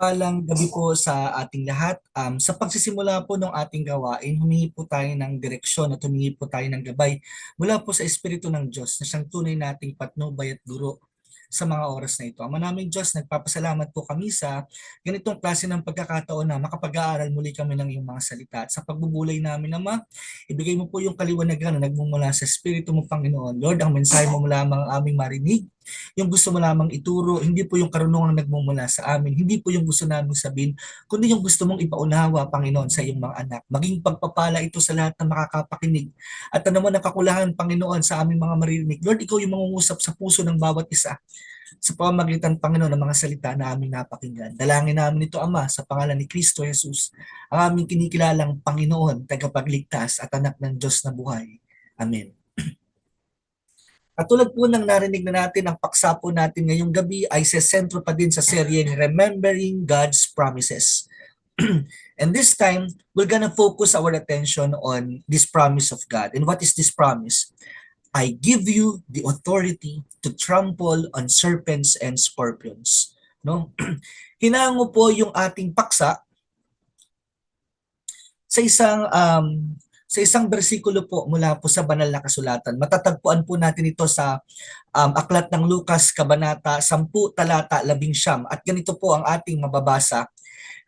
Palang gabi po sa ating lahat. Sa pagsisimula po ng ating gawain, humingi po tayo ng direksyon at humingi po tayo ng gabay mula po sa Espiritu ng Diyos na siyang tunay nating patnubay at guro sa mga oras na ito. Ama naming Diyos, nagpapasalamat po kami sa ganitong klase ng pagkakataon na makapag-aaral muli kami ng iyong mga salita. At sa pagbubulay namin, Ama, ibigay mo po yung kaliwanagan na nagmumula sa Espiritu mo, Panginoon. Lord, ang mensahe mo lamang ang aming marinig, yung gusto mo lamang ituro, hindi po yung karunungang nagmumula sa amin, hindi po yung gusto namin sabihin, kundi yung gusto mong ipaunawa, Panginoon, sa iyong mga anak. Maging pagpapala ito sa lahat ng makakapakinig. At ano man ang kakulahan, Panginoon, sa aming mga maririnig. Lord, ikaw yung mangungusap sa puso ng bawat isa sa pamamagitan, Panginoon, ng mga salita na aming napakinggan. Dalangin namin ito, Ama, sa pangalan ni Kristo Jesus, ang aming kinikilalang Panginoon, tagapagligtas at anak ng Diyos na buhay. Amen. At tulad po ng narinig na natin, ang paksa po natin ngayong gabi ay sesentro pa din sa seryeng Remembering God's Promises. And this time, we're gonna focus our attention on this promise of God. And what is this promise? I give you the authority to trample on serpents and scorpions. No? Hinango po yung ating paksa sa isang bersikulo po mula po sa banal na kasulatan. Matatagpuan po natin ito sa Aklat ng Lucas, Kabanata 10, talata 11. At ganito po ang ating mababasa.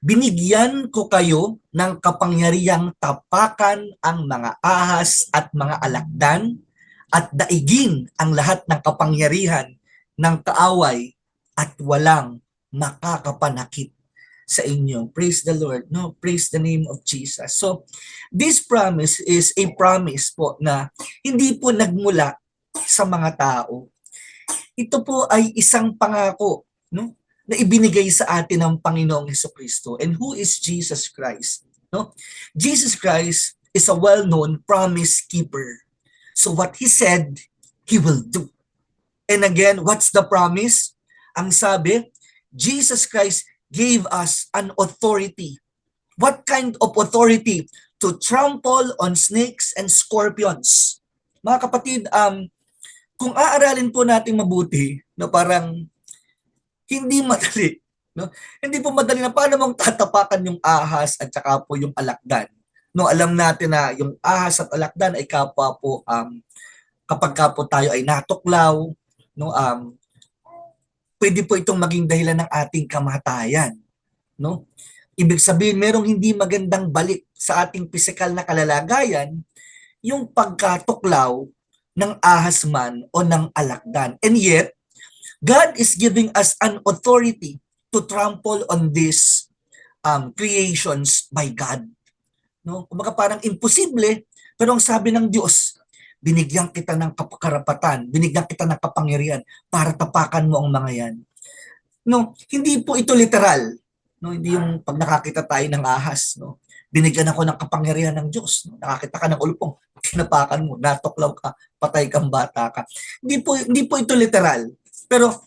Binigyan ko kayo ng kapangyarihang tapakan ang mga ahas at mga alakdan at daigin ang lahat ng kapangyarihan ng kaaway at walang makakapanakit sa inyo. Praise the Lord. No, praise the name of Jesus. So, this promise is a promise po na hindi po nagmula sa mga tao. Ito po ay isang pangako, no, na ibinigay sa atin ng Panginoong Hesukristo. And who is Jesus Christ? No? Jesus Christ is a well-known promise keeper. So what he said, he will do. And again, what's the promise? Ang sabi, Jesus Christ gave us an authority. What kind of authority? To trample on snakes and scorpions. Mga kapatid, kung aaralin po natin mabuti, no, parang hindi madali. No? Hindi po madali na paano mong tatapakan yung ahas at saka po yung alakdan. No, alam natin na yung ahas at alakdan ay kapwa po kapag ka po tayo ay natuklaw, no, pwede po itong maging dahilan ng ating kamatayan, no? Ibig sabihin, merong hindi magandang balik sa ating pisikal na kalalagayan yung pagkatuklaw ng ahas man o ng alakdan. And yet, God is giving us an authority to trample on these creations by God. No? Kumbaga parang imposible, pero ang sabi ng Diyos, binigyan kita ng karapatan, binigyan kita ng kapangyarihan para tapakan mo ang mga yan. No, hindi po ito literal. No, hindi yung pag nakakita tayo ng ahas, no. Binigyan ako ng kapangyarihan ng Diyos. No? Nakakita ka ng ulupong, tinapakan mo, natuklaw ka, patay kang bata ka. Hindi po ito literal. Pero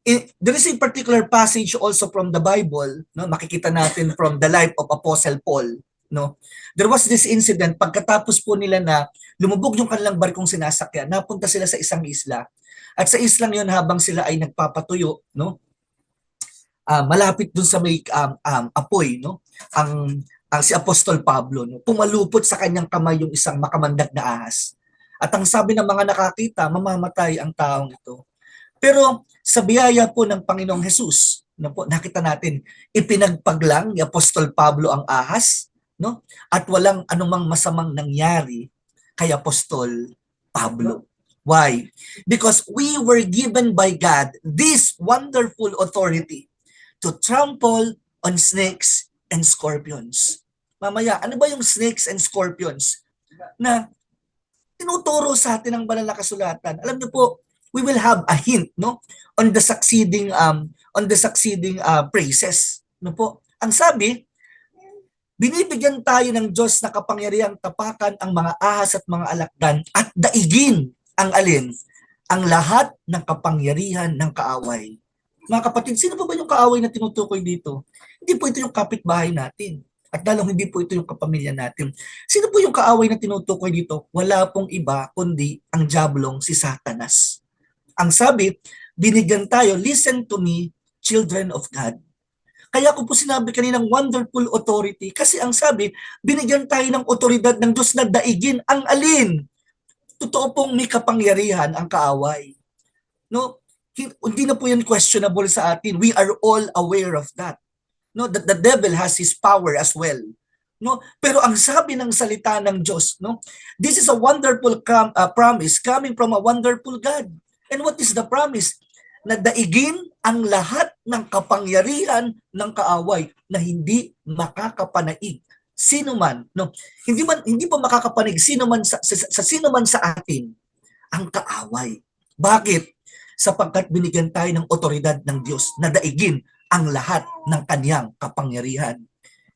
there is a particular passage also from the Bible, no, makikita natin from the life of Apostle Paul, no. There was this incident pagkatapos po nila na lumubog yung kanilang barkong sinasakyan, napunta sila sa isang isla. At sa islang yon habang sila ay nagpapatuyo, no, malapit dun sa may apoy, no, ang si Apostol Pablo, no, pumalupot sa kanyang kamay yung isang makamandag na ahas. At ang sabi ng mga nakakita, mamamatay ang taong ito. Pero sa biyaya po ng Panginoong Hesus, no po, nakita natin, ipinagpaglang ni Apostol Pablo ang ahas, no? At walang anumang masamang nangyari kay Apostol Pablo. Why? Because we were given by God this wonderful authority to trample on snakes and scorpions. Mamaya, ano ba yung snakes and scorpions na tinuturo sa atin ng banal na kasulatan? Alam niyo po, we will have a hint, no, on the succeeding phrases, no po. Ang sabi, binibigyan tayo ng Diyos na kapangyarihang tapakan ang mga ahas at mga alakdan at daigin ang alin? Ang lahat ng kapangyarihan ng kaaway. Mga kapatid, sino pa ba yung kaaway na tinutukoy dito? Hindi po ito yung kapitbahay natin. At lalong hindi po ito yung kapamilya natin. Sino po yung kaaway na tinutukoy dito? Wala pong iba kundi ang diablong si Satanas. Ang sabi, binigyan tayo, listen to me, children of God. Kaya ko po sinabi kaninang wonderful authority kasi ang sabi, binigyan tayo ng otoridad ng Diyos na daigin ang alin. Totoo pong may kapangyarihan ang kaaway. No? Hindi na po yan questionable sa atin. We are all aware of that. No, that the devil has his power as well. No, pero ang sabi ng salita ng Diyos, no, this is a wonderful promise coming from a wonderful God. And what is the promise? Na daigin ang lahat ng kapangyarihan ng kaaway na hindi makakapanaig sino man, no, hindi pa makakapanig sino man sa sino man sa atin ang kaaway. Bakit? Sapagkat binigyan tayo ng otoridad ng Diyos na daigin ang lahat ng kanyang kapangyarihan.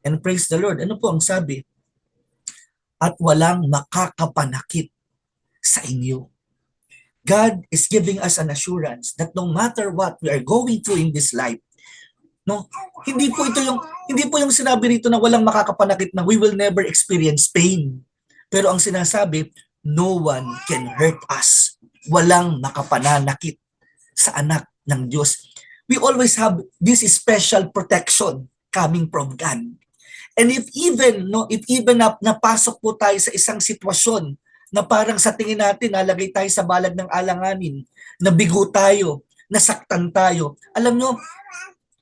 And praise the Lord. Ano po ang sabi? At walang makakapanakit sa inyo. God is giving us an assurance that no matter what we are going through in this life, no, hindi po yung sinabi rito na walang makakapanakit na we will never experience pain. Pero ang sinasabi, no one can hurt us. Walang makapananakit sa anak ng Diyos. We always have this special protection coming from God. And if even napasok po tayo sa isang sitwasyon na parang sa tingin natin nalagay tayo sa balag ng alanganin, nabigo tayo, nasaktan tayo. Alam nyo,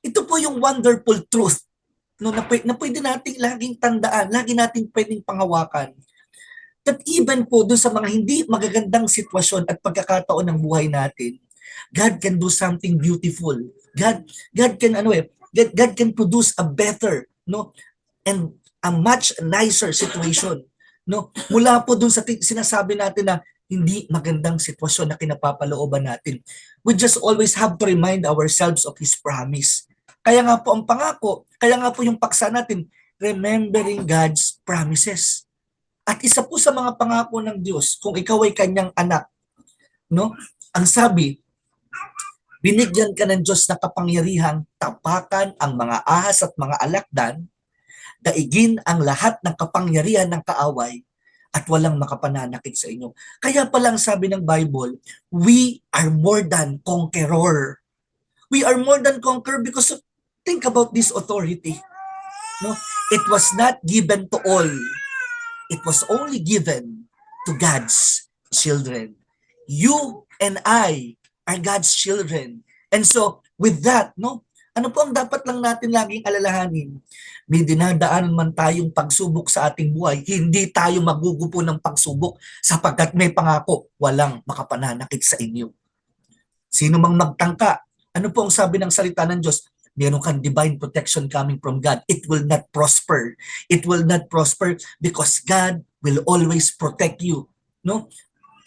ito po yung wonderful truth no, na pwede nating laging tandaan, lagi nating pwedeng panghawakan. That even po doon sa mga hindi magagandang sitwasyon at pagkakataon ng buhay natin, God can do something beautiful. God can produce a better, no, and a much nicer situation, no? Mula po dun sa sinasabi natin na hindi magandang sitwasyon na kinapapalooban natin. We just always have to remind ourselves of His promise. Kaya nga po ang pangako, kaya nga po yung paksa natin, remembering God's promises. At isa po sa mga pangako ng Diyos, kung ikaw ay kanyang anak, no? Ang sabi, binigyan ka ng Diyos na kapangyarihang tapakan ang mga ahas at mga alakdan, daigin ang lahat ng kapangyarihan ng kaaway at walang makapananakit sa inyo. Kaya palang sabi ng Bible, we are more than conqueror. We are more than conqueror because think about this authority. No? It was not given to all. It was only given to God's children. You and I are God's children. And so, with that, no, ano po ang dapat lang natin laging alalahanin? May dinadaanan man tayong pagsubok sa ating buhay, hindi tayo magugupo ng pagsubok sapagkat may pangako, walang makapananakit sa inyo. Sino mang magtangka, ano po ang sabi ng salita ng Diyos? Meron kang divine protection coming from God. It will not prosper. It will not prosper because God will always protect you. No?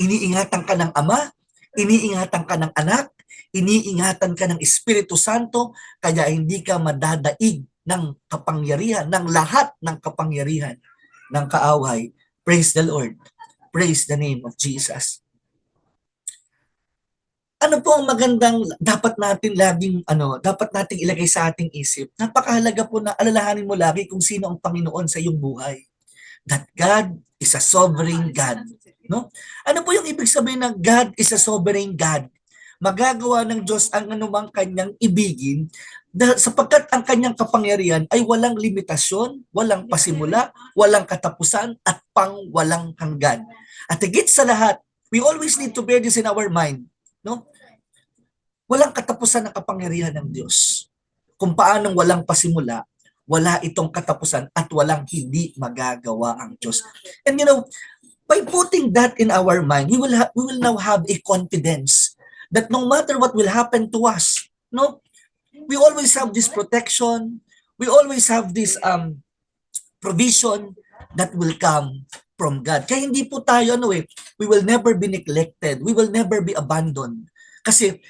Iniingatan ka ng Ama, iniingatan ka ng Anak, iniingatan ka ng Espiritu Santo, kaya hindi ka madadaig ng kapangyarihan, ng lahat ng kapangyarihan ng kaaway. Praise the Lord. Praise the name of Jesus. Ano po ang magandang dapat nating ilagay sa ating isip? Napakahalaga po na alalahanin mo lagi kung sino ang Panginoon sa iyong buhay. That God is a sovereign God. No? Ano po yung ibig sabihin na God is a sovereign God? Magagawa ng Diyos ang anumang kanyang ibigin sapagkat ang kanyang kapangyarihan ay walang limitasyon, walang pasimula, walang katapusan, at walang hanggan. At higit sa lahat, we always need to bear this in our mind. No? Walang katapusan ng kapangyarihan ng Diyos. Kung paanong walang pasimula, wala itong katapusan at walang hindi magagawa ang Diyos. And by putting that in our mind, we will now have a confidence that no matter what will happen to us, no, we always have this protection, we always have this provision that will come from God. Kaya hindi po tayo, we will never be neglected, we will never be abandoned. Kasi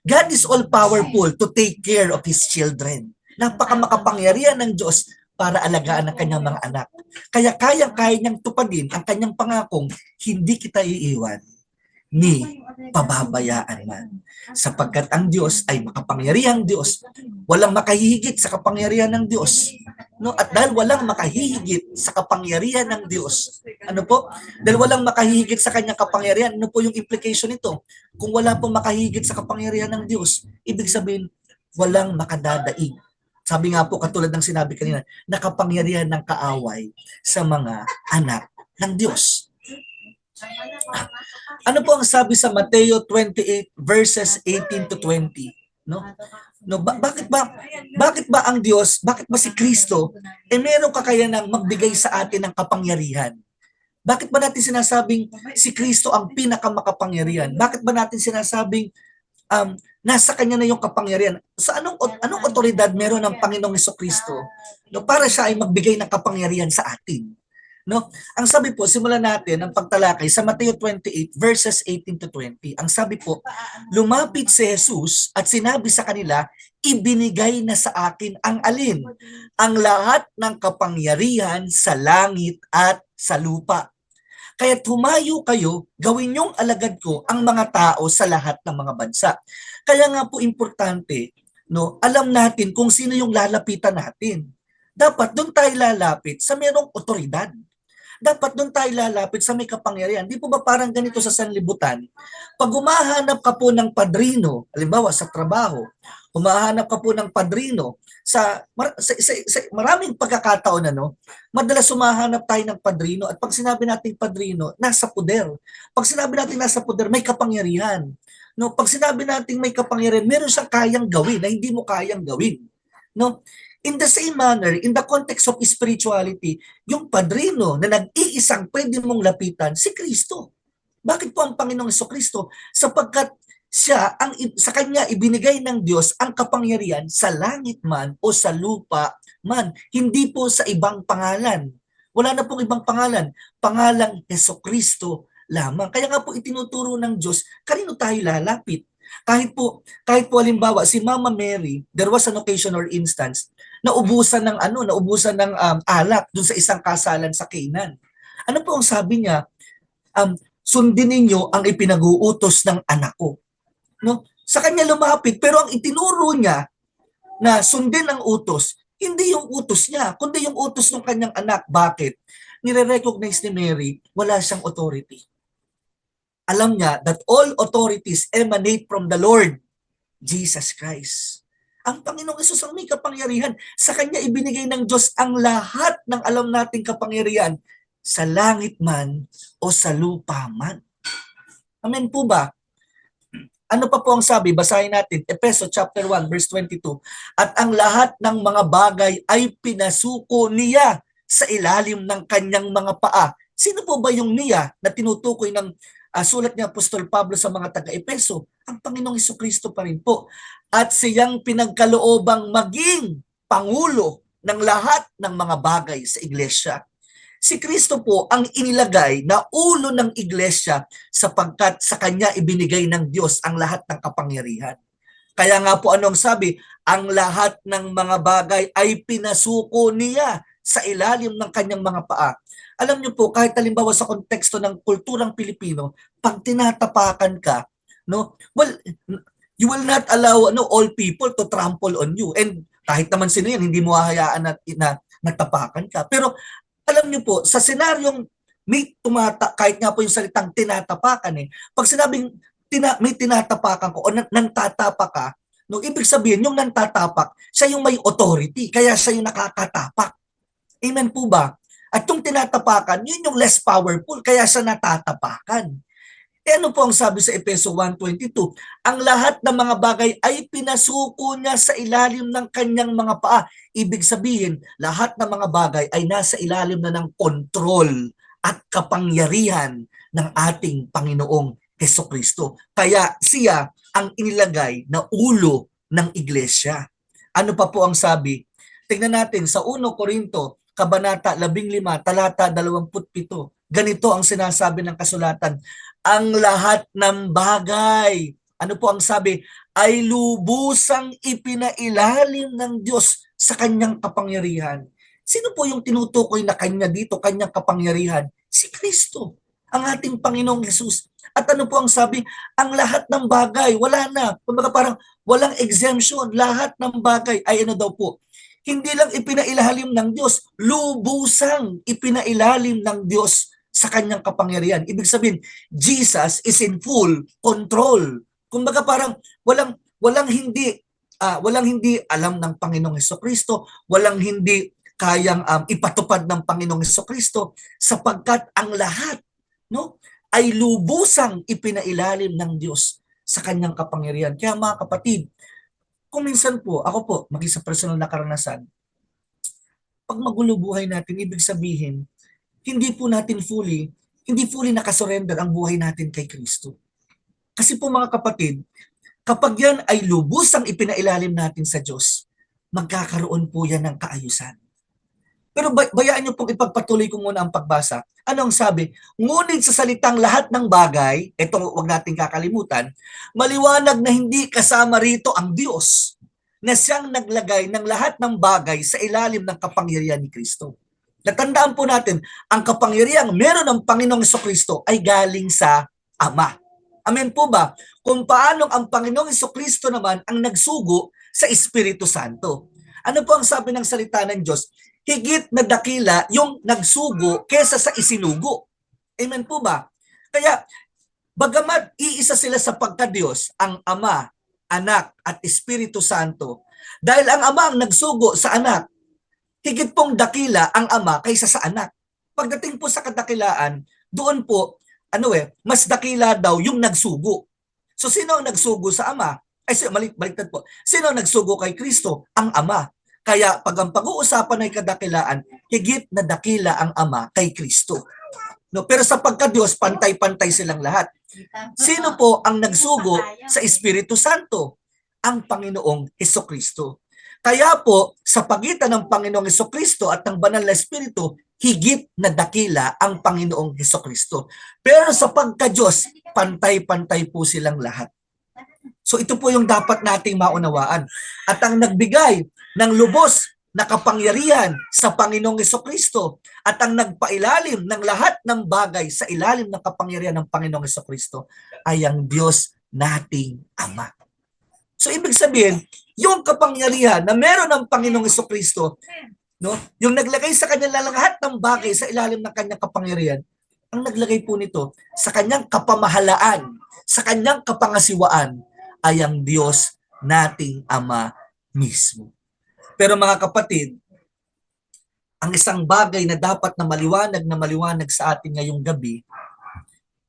God is all powerful to take care of His children. Napakamakapangyarihan ng Diyos para alagaan ang kanyang mga anak. Kaya kaya niyang tupadin ang kanyang pangakong hindi kita iiwan ni pababayaan man. Sapagkat ang Diyos ay makapangyarihang Diyos. Walang makahihigit sa kapangyarihan ng Diyos. No? At dahil walang makahihigit sa kapangyarihan ng Diyos, ano po? Dahil walang makahihigit sa kanyang kapangyarihan, ano po yung implication nito? Kung wala pong makahihigit sa kapangyarihan ng Diyos, ibig sabihin, walang makadadaig Sabi nga po, katulad ng sinabi kanina, nakapangyarihan ng kaaway sa mga anak ng Diyos. Ano po ang sabi sa Mateo 28 verses 18 to 20? No? No, bakit ba ang Diyos, bakit ba si Kristo merong kakayanang magbigay sa atin ng kapangyarihan? Bakit ba natin sinasabing si Kristo ang pinakamakapangyarihan? Bakit ba natin sinasabing nasa kanya na yung kapangyarihan? Sa anong otoridad meron ng Panginoong Hesukristo no, para siya ay magbigay ng kapangyarihan sa atin? No? Ang sabi po, simulan natin ang pagtalakay sa Mateo 28 verses 18 to 20. Ang sabi po, lumapit si Jesus at sinabi sa kanila, ibinigay na sa akin ang alin? Ang lahat ng kapangyarihan sa langit at sa lupa. Kaya't humayo kayo, gawin niyong alagad ko ang mga tao sa lahat ng mga bansa. Kaya nga po importante, no, alam natin kung sino yung lalapitan natin. Dapat doon tayo lalapit sa merong otoridad. Dapat doon tayo lalapit sa may kapangyarihan. Di po ba parang ganito sa sanlibutan? Pag humahanap ka po ng padrino, halimbawa sa trabaho, humahanap ka po ng padrino, sa maraming pagkakataon madalas humahanap tayo ng padrino at pag sinabi nating padrino, nasa poder. Pag sinabi natin nasa poder, may kapangyarihan. No, pag sinabi nating may kapangyarihan, meron siyang kayang gawin na hindi mo kayang gawin. No? In the same manner, in the context of spirituality, yung padrino na nag-iisang pwede mong lapitan, si Kristo. Bakit po ang Panginoong Hesukristo? Sapagkat sa kanya ibinigay ng Diyos ang kapangyarihan sa langit man o sa lupa man. Hindi po sa ibang pangalan. Wala na pong ibang pangalan. Pangalang Hesukristo lamang. Kaya nga po itinuturo ng Diyos, kanino tayo lalapit? Kahit po halimbawa si Mama Mary, there was an occasion or instance naubusan ng alak dun sa isang kasalan sa Canaan. Ano po ang sabi niya? Sundin ninyo ang ipinag-uutos ng anak ko. No? Sa kanya lumapit, pero ang itinuro niya na sundin ang utos, hindi yung utos niya, kundi yung utos ng kanyang anak. Bakit? Nire-recognize ni Mary, wala siyang authority. Alam niya that all authorities emanate from the Lord Jesus Christ. Ang Panginoong Hesus ang may kapangyarihan. Sa Kanya ibinigay ng Diyos ang lahat ng alam nating kapangyarihan sa langit man o sa lupa man. Amen po ba? Ano pa po ang sabi? Basahin natin. Efeso chapter 1 verse 22. At ang lahat ng mga bagay ay pinasuko niya sa ilalim ng kanyang mga paa. Sino po ba yung niya na tinutukoy ng sulat ni Apostol Pablo sa mga taga-Epeso? Ang Panginoong Hesukristo pa rin po. At siyang pinagkaloobang maging pangulo ng lahat ng mga bagay sa iglesia. Si Kristo po ang inilagay na ulo ng iglesia sapagkat sa Kanya ibinigay ng Diyos ang lahat ng kapangyarihan. Kaya nga po anong sabi? Ang lahat ng mga bagay ay pinasuko niya sa ilalim ng kanyang mga paa. Alam niyo po, kahit halimbawa sa konteksto ng kulturang Pilipino, pag tinatapakan ka, you will not allow all people to trample on you. And kahit naman sino yan, hindi mo hahayaan na natapakan ka. Pero alam niyo po, sa senaryong kahit nga po yung salitang tinatapakan pag sinabing may tinatapakan ko o nantatapak ka, ibig sabihin yung nantatapak, siya yung may authority, kaya siya yung nakakatapak. Amen po ba? At yung tinatapakan, yun yung less powerful, kaya siya natatapakan. Ano po ang sabi sa Efeso 1:22? Ang lahat ng mga bagay ay pinasuko niya sa ilalim ng kanyang mga paa. Ibig sabihin, lahat ng mga bagay ay nasa ilalim na ng kontrol at kapangyarihan ng ating Panginoong Hesukristo. Kaya siya ang inilagay na ulo ng iglesia. Ano pa po ang sabi? Tingnan natin sa 1 Korinto, Kabanata 15, talata 27. Ganito ang sinasabi ng kasulatan. Ang lahat ng bagay, ano po ang sabi, ay lubusang ipinailalim ng Diyos sa kanyang kapangyarihan. Sino po yung tinutukoy na kanya dito, kanyang kapangyarihan? Si Kristo, ang ating Panginoong Hesus. At ano po ang sabi? Ang lahat ng bagay, wala na. Kumbaga parang walang exemption. Lahat ng bagay ay ano daw po? Hindi lang ipinailalim ng Diyos, lubusang ipinailalim ng Diyos sa kanyang kapangyarihan. Ibig sabihin, Jesus is in full control. Kumbaga parang walang hindi walang hindi alam ng Panginoong Hesukristo, walang hindi kayang ipatupad ng Panginoong Hesukristo, sapagkat ang lahat, no, ay lubusang ipinailalim ng Diyos sa kanyang kapangyarihan. Kaya mga kapatid, kung minsan po, ako po, maging sa personal na karanasan, pag magulo buhay natin, ibig sabihin, hindi fully nakasurrender ang buhay natin kay Kristo. Kasi po mga kapatid, kapag yan ay lubusang ipinailalim natin sa Diyos, magkakaroon po yan ng kaayusan. Pero bayaan niyo pong ipagpatuloy ko muna ang pagbasa. Ano ang sabi? Ngunit sa salitang lahat ng bagay, ito wag nating kakalimutan, maliwanag na hindi kasama rito ang Diyos na siyang naglagay ng lahat ng bagay sa ilalim ng kapangyarihan ni Kristo. Natandaan po natin, ang kapangyarihan meron ng Panginoong Hesukristo ay galing sa Ama. Amen po ba? Kung paano ang Panginoong Hesukristo naman ang nagsugo sa Espiritu Santo. Ano po ang sabi ng salita ng Diyos? Higit na dakila yung nagsugo kesa sa isinugo. Amen po ba? Kaya, bagamat iisa sila sa pagka-Diyos, ang Ama, Anak, at Espiritu Santo, dahil ang Ama ang nagsugo sa Anak, higit pong dakila ang Ama kaysa sa Anak. Pagdating po sa kadakilaan, doon po, mas dakila daw yung nagsugo. So, sino ang nagsugo sa Ama? Baliktad po. Sino ang nagsugo kay Kristo? Ang Ama. Kaya pag ang pag-uusapan ay kadakilaan, higit na dakila ang Ama kay Kristo. No, pero sa pagka-Diyos, pantay-pantay silang lahat. Sino po ang nagsugo sa Espiritu Santo? Ang Panginoong Hesukristo. Kaya po, sa pagitan ng Panginoong Hesukristo at ng Banal na Espiritu, higit na dakila ang Panginoong Hesukristo. Pero sa pagka-Diyos, pantay-pantay po silang lahat. So ito po yung dapat nating maunawaan. At ang nagbigay ng lubos na kapangyarihan sa Panginoong Hesukristo at ang nagpailalim ng lahat ng bagay sa ilalim ng kapangyarihan ng Panginoong Hesukristo ay ang Diyos nating Ama. So ibig sabihin, yung kapangyarihan na meron ng Panginoong Hesukristo, no, yung naglagay sa kanya lahat ng bagay sa ilalim ng kanyang kapangyarihan, ang naglagay po nito sa kanyang kapamahalaan, sa kanyang kapangasiwaan, ay ang Diyos nating Ama mismo. Pero mga kapatid, ang isang bagay na dapat na maliwanag sa atin ngayong gabi,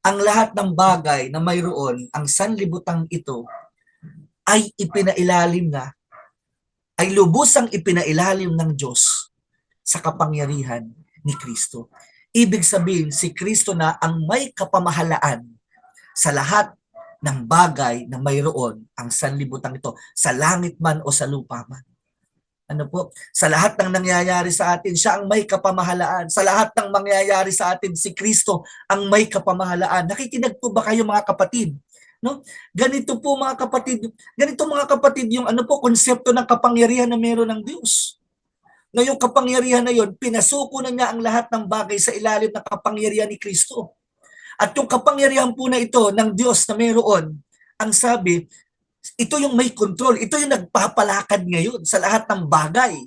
ang lahat ng bagay na mayroon, ang sanlibutan ito, ay ipinailalim na, ay lubusang ipinailalim ng Diyos sa kapangyarihan ni Kristo. Ibig sabihin, si Kristo na ang may kapamahalaan sa lahat ng bagay na mayroon ang sanlibutan ito, sa langit man o sa lupa man. Ano po? Sa lahat ng nangyayari sa atin, siya ang may kapamahalaan. Sa lahat ng mangyayari sa atin, si Kristo ang may kapamahalaan. Nakikinig po ba kayo mga kapatid? No? Ganito mga kapatid yung konsepto ng kapangyarihan na meron ng Diyos. Na yung kapangyarihan na yon, pinasuko na niya ang lahat ng bagay sa ilalim ng kapangyarihan ni Kristo. At yung kapangyarihan po na ito ng Diyos na meron, ang sabi, ito yung may control, ito yung nagpapalakad ngayon sa lahat ng bagay,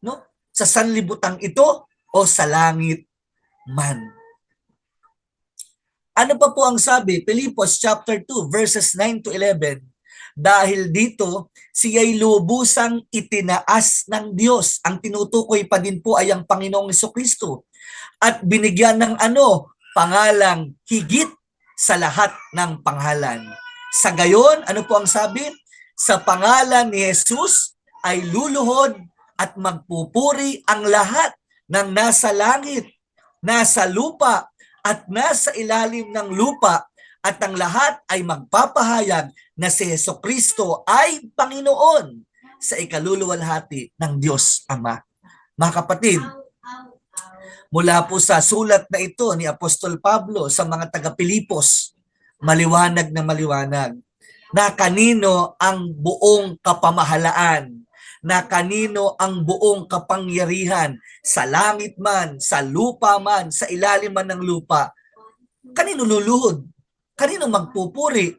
no? Sa sanlibutan ito o sa langit man. Ano pa po ang sabi? Filipos chapter 2 verses 9 to 11. Dahil dito, siya'y lubusang itinaas ng Diyos. Ang tinutukoy pa din po ay ang Panginoong Hesukristo. At binigyan ng pangalang higit sa lahat ng pangalan. Sa gayon, ano po ang sabi? Sa pangalan ni Jesus ay luluhod at magpupuri ang lahat ng nasa langit, nasa lupa, at nasa ilalim ng lupa, at ang lahat ay magpapahayag na si Hesukristo ay Panginoon sa ikaluluwalhati ng Diyos Ama. Mga kapatid, mula po sa sulat na ito ni Apostol Pablo sa mga taga-Pilipos, maliwanag na kanino ang buong kapamahalaan, na kanino ang buong kapangyarihan sa langit man, sa lupa man, sa ilalim man ng lupa. Kanino luluhod? Kanino magpupuri?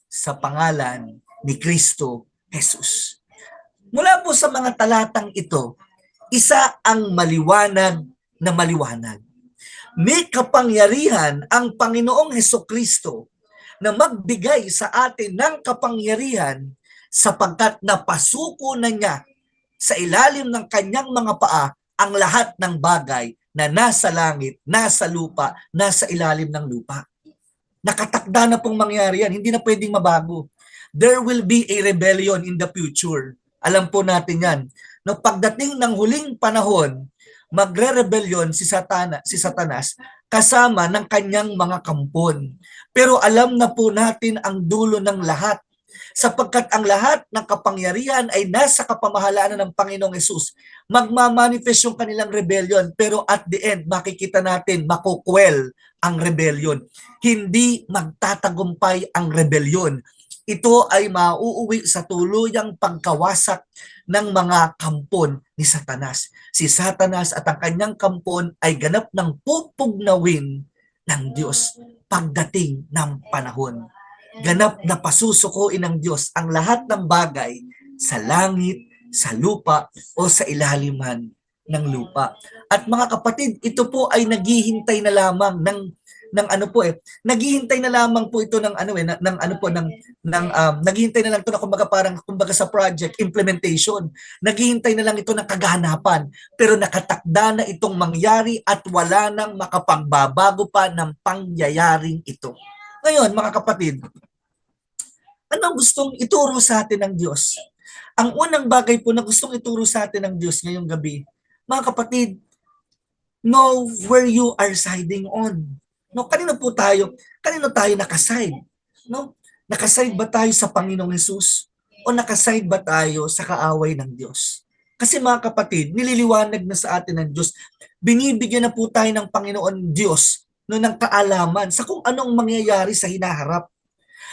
Sa pangalan ni Kristo Jesus. Mula po sa mga talatang ito, isa ang maliwanag na maliwanag. May kapangyarihan ang Panginoong Hesukristo na magbigay sa atin ng kapangyarihan sapagkat napasuko na niya sa ilalim ng kanyang mga paa ang lahat ng bagay na nasa langit, nasa lupa, nasa ilalim ng lupa. Nakatakda na pong mangyari yan. Hindi na pwedeng mabago. There will be a rebellion in the future. Alam po natin yan. No, pagdating ng huling panahon, magre-rebellion si Satanas kasama ng kanyang mga kampon. Pero alam na po natin ang dulo ng lahat sapagkat ang lahat ng kapangyarihan ay nasa kapamahalaan ng Panginoong Hesus. Magmamanifest yung kanilang rebellion, pero at the end, makikita natin, makukwel ang rebellion. Hindi magtatagumpay ang rebellion. Ito ay mauuwi sa tuluyang pagkawasak ng mga kampon ni Satanas. Si Satanas at ang kanyang kampon ay ganap ng pupugnawin ng Diyos pagdating ng panahon. Ganap na pasusukuin ng Diyos ang lahat ng bagay sa langit, sa lupa, o sa ilaliman ng lupa. At mga kapatid, ito po ay naghihintay na lamang ng ano po naghihintay na lamang po ito ng naghihintay na lang ito na kumbaga sa project implementation. Naghihintay na lang ito ng kaganapan, pero nakatakda na itong mangyari at wala nang makapagbabago pa ng pangyayaring ito. Ngayon, mga kapatid, anong gustong ituro sa atin ng Diyos? Ang unang bagay po na gustong ituro sa atin ng Diyos ngayong gabi, mga kapatid, know where you are siding on. No, kanino tayo nakaside? No? Nakaside ba tayo sa Panginoong Hesus? O nakaside ba tayo sa kaaway ng Diyos? Kasi mga kapatid, nililiwanag na sa atin ng Diyos, binibigyan na po tayo ng Panginoon Diyos no, ng kaalaman sa kung anong mangyayari sa hinaharap.